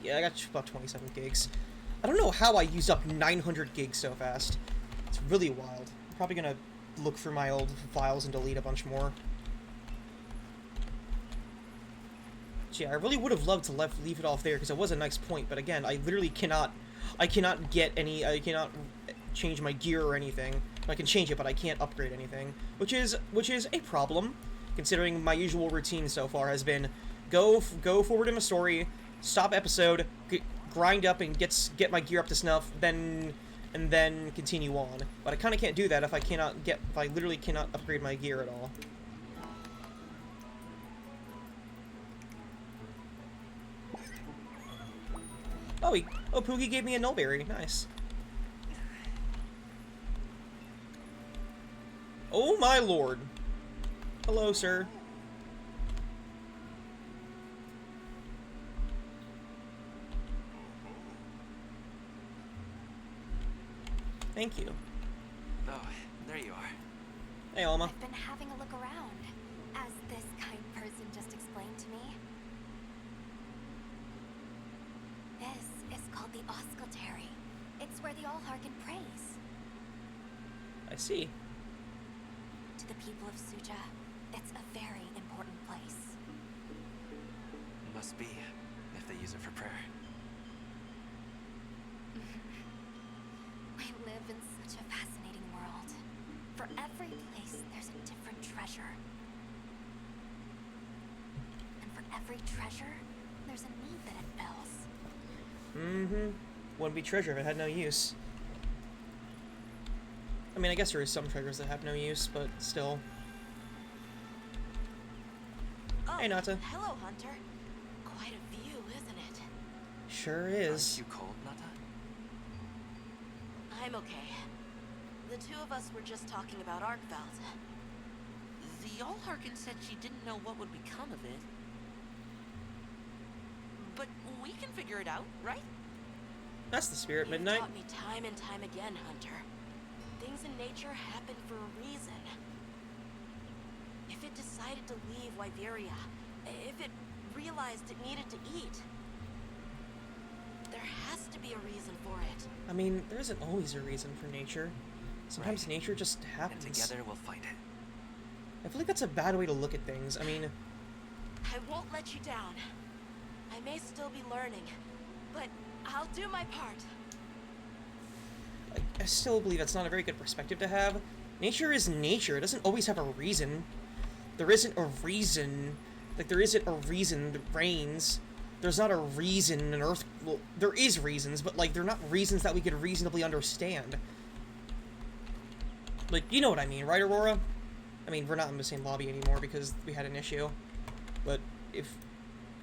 Yeah, I got about 27 gigs. I don't know how I used up 900 gigs so fast. It's really wild. I'm probably gonna look through my old files and delete a bunch more. But yeah, I really would have loved to leave it off there because it was a nice point, but again, I literally cannot get any, I cannot change my gear or anything. I can change it, but I can't upgrade anything, which is a problem, considering my usual routine so far has been go forward in a story, stop episode, grind up and get my gear up to snuff, and then continue on. But I kind of can't do that if I literally cannot upgrade my gear at all. Oh, Poogie gave me a nullberry. Nice. Oh my lord. Hello, sir. Thank you. Oh, there you are. Hey, Alma. I've been having a look around, as this kind person just explained to me. This is called the Oscultary. It's where the Allharkin praise. I see. To the people of Suja, it's a very important place. Must be, if they use it for prayer. We live in such a fascinating world. For every place treasure. And for every treasure, there's a need that it fills. Mm-hmm. Wouldn't be treasure if it had no use. I mean, I guess there is some treasures that have no use, but still. Oh, Hey, Nata. hello, Hunter. Quite a view, isn't it? Sure is. Aren't you cold, Nata? I'm okay. The two of us were just talking about Arkveld. The Allharkin said she didn't know what would become of it. But we can figure it out, right? That's the spirit, You've Midnight. taught me time and time again, Hunter. Things in nature happen for a reason. If it decided to leave Wyveria, if it realized it needed to eat, there has to be a reason for it. I mean, there isn't always a reason for nature. Sometimes Right. nature just happens. And together we'll find it. I feel like that's a bad way to look at things. I mean, I won't let you down. I may still be learning, but I'll do my part. I still believe that's not a very good perspective to have. Nature is nature. It doesn't always have a reason. There isn't a reason. Like, there isn't a reason that rains. There's not a reason an earth... Well, there is reasons, but, like, they're not reasons that we could reasonably understand. Like, you know what I mean, right, Aurora? I mean, we're not in the same lobby anymore because we had an issue. But if...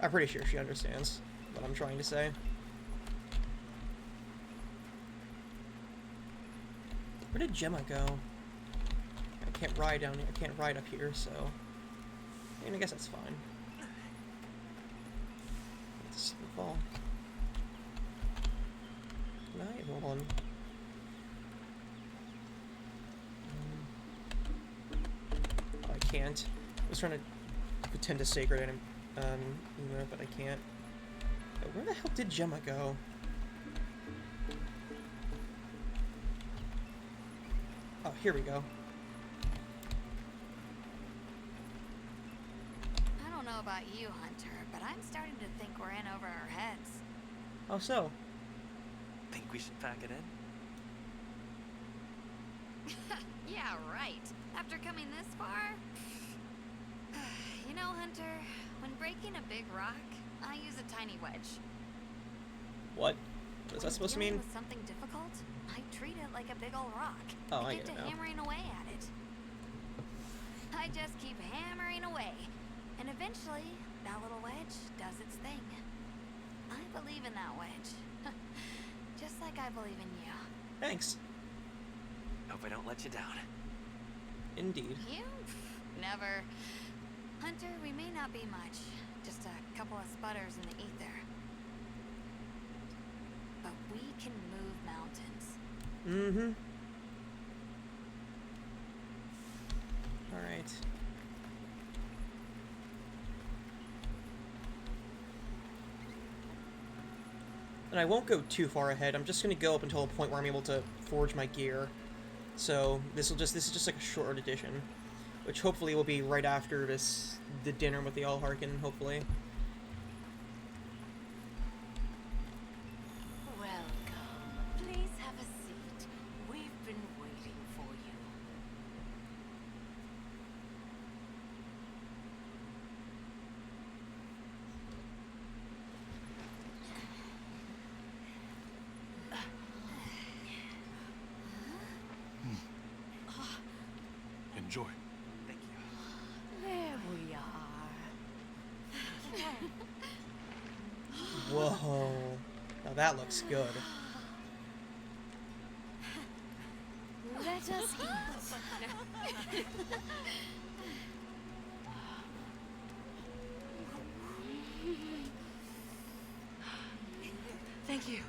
I'm pretty sure she understands what I'm trying to say. Where did Gemma go? I can't ride down here. I can't ride up here, so... I mean, I guess that's fine. Let's fall. Night, hold on. Oh, I can't. I was trying to pretend to sacred emote, but I can't. Where the hell did Gemma go? Oh, here we go. I don't know about you, Hunter, but I'm starting to think we're in over our heads. How so? Think we should pack it in? Yeah, right. After coming this far? You know, Hunter, when breaking a big rock, I use a tiny wedge. What? What is that supposed to mean? With something difficult, I treat it like a big old rock. Oh, I get get it to now. hammering away at it. I just keep hammering away, and eventually, that little wedge does its thing. I believe in that wedge, just like I believe in you. Thanks. Hope I don't let you down. Indeed. You? Never. Hunter, we may not be much, just a couple of sputters in the ether. But we can move mountains. Mm-hmm. Alright. And I won't go too far ahead. I'm just gonna go up until a point where I'm able to forge my gear. So this is just like a short edition, which hopefully will be right after the dinner with the Allharkin, hopefully. Welcome. Please have a seat. We've been waiting for you. Enjoy. Thank you. There we are. Whoa. Now that looks good. Let us eat. Thank you.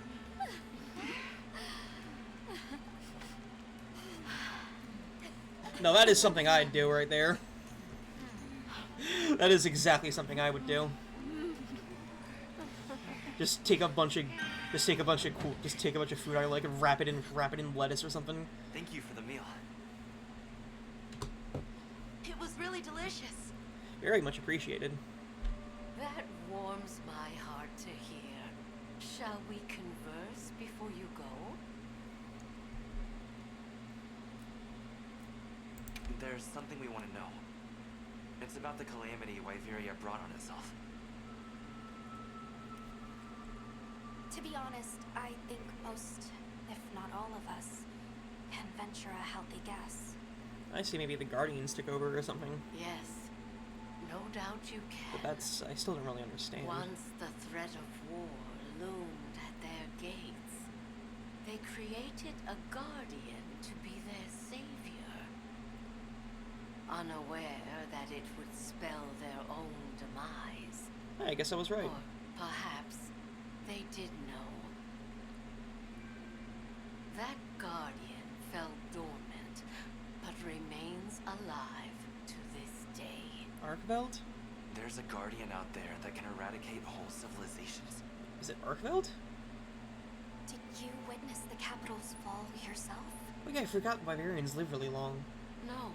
No, that is something I'd do right there. That is exactly something I would do. Just take a bunch of food I like and wrap it in lettuce or something. Thank you for the meal. It was really delicious. Very much appreciated. That warms my heart to hear. Shall we converse before you go? There's something we want to know. It's about the calamity Wyveria brought on itself. To be honest, I think most, if not all of us, can venture a healthy guess. I see maybe the Guardians took over or something. Yes, no doubt you But can. that's... I still don't really understand. Once the threat of war loomed at their gates, they created a guardian to be their savior, unaware that it would spell their own demise. I guess I was right. Or perhaps they did know. That guardian fell dormant, but remains alive to this day. Arkveld? There's a guardian out there that can eradicate whole civilizations. Is it Arkveld? Did you witness the capital's fall yourself? Oh yeah, I forgot Wyverians live really long. No,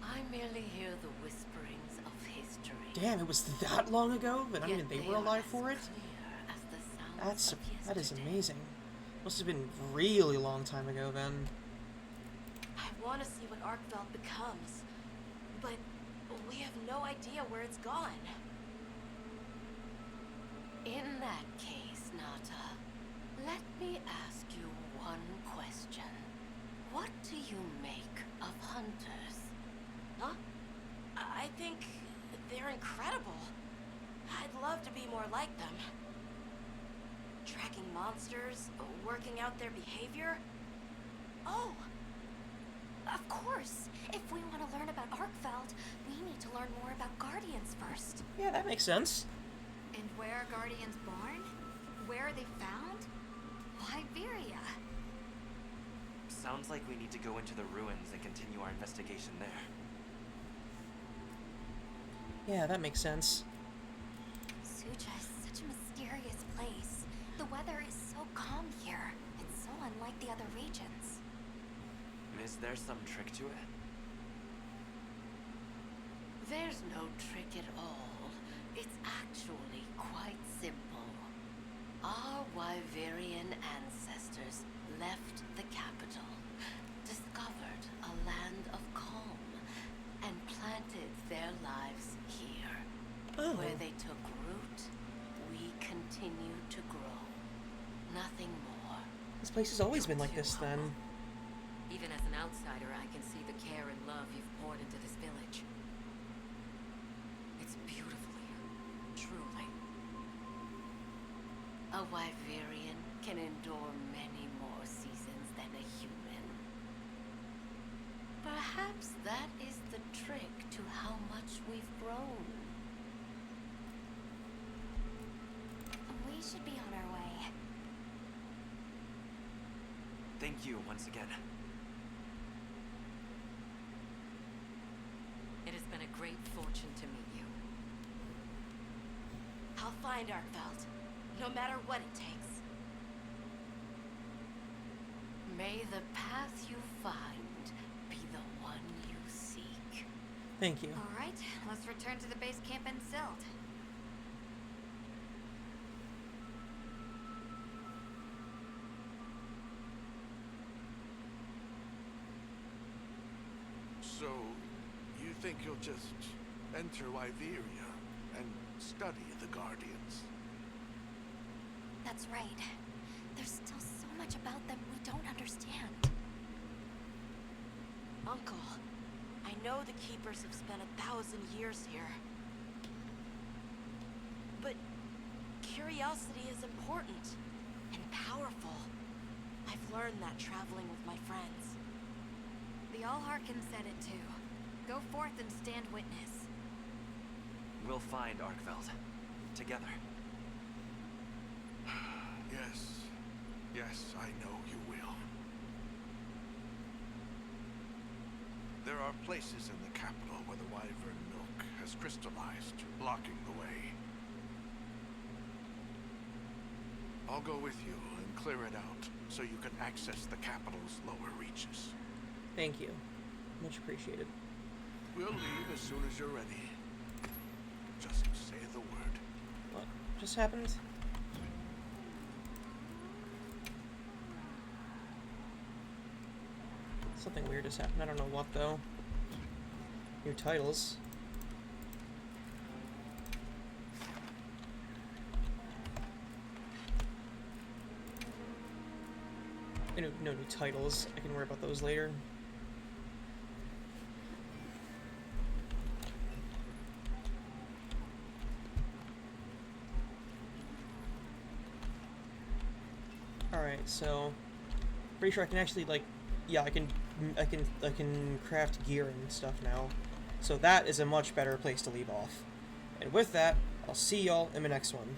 I merely hear the whisperings of history. Damn, it was that long ago? But I Yet mean, they they were are alive as for it? clear as the sounds That is of yesterday. amazing. Must have been really long time ago then. I want to see what Arkveld becomes, but we have no idea where it's gone. In that case, Nata, let me ask you one question. What do you make of hunters? Huh? I think they're incredible. I'd love to be more like them. Tracking monsters, working out their behavior. Oh! Of course! If we want to learn about Arkveld, we need to learn more about Guardians first. Yeah, that makes sense. And where are Guardians born? Where are they found? Wyveria. Sounds like we need to go into the ruins and continue our investigation there. Yeah, that makes sense. Suja is such a mysterious place. The weather is so calm here. It's so unlike the other regions. Is there some trick to it? There's no trick at all. It's actually quite simple. Our Wyverian ancestors left the capital, discovered a land of calm, and planted their lives here. Oh. Where they took root, we continue to grow. Nothing more. This place has always been like this then. Even as an outsider, I can see the care and love you've poured into this village. It's beautiful here, truly. A Wyverian can endure many more seasons than a human. Perhaps that is the trick to how much we've grown. We should be on our way. Thank you once again. It has been a great fortune to meet you. I'll find Arkveld, no matter what it takes. May the path you find be the one you seek. Thank you. All right, let's return to the base camp in Silt. So, you think you'll just enter Wyveria and study the Guardians? That's right. There's still so much about them we don't understand. Uncle, I know the Keepers have spent 1,000 years here. But curiosity is important and powerful. I've learned that traveling with my friends. The Allharkin said it too. Go forth and stand witness. We'll find Arkveld. Together. Yes. Yes, I know you will. There are places in the capital where the Wyvern milk has crystallized, blocking the way. I'll go with you and clear it out so you can access the capital's lower reaches. Thank you. Much appreciated. We'll leave as soon as you're ready. Just say the word. What just happened? Something weird just happened. I don't know what though. New titles. no new titles. I can worry about those later. Alright, so pretty sure I can actually, like, yeah, I can craft gear and stuff now. So that is a much better place to leave off. And with that, I'll see y'all in the next one.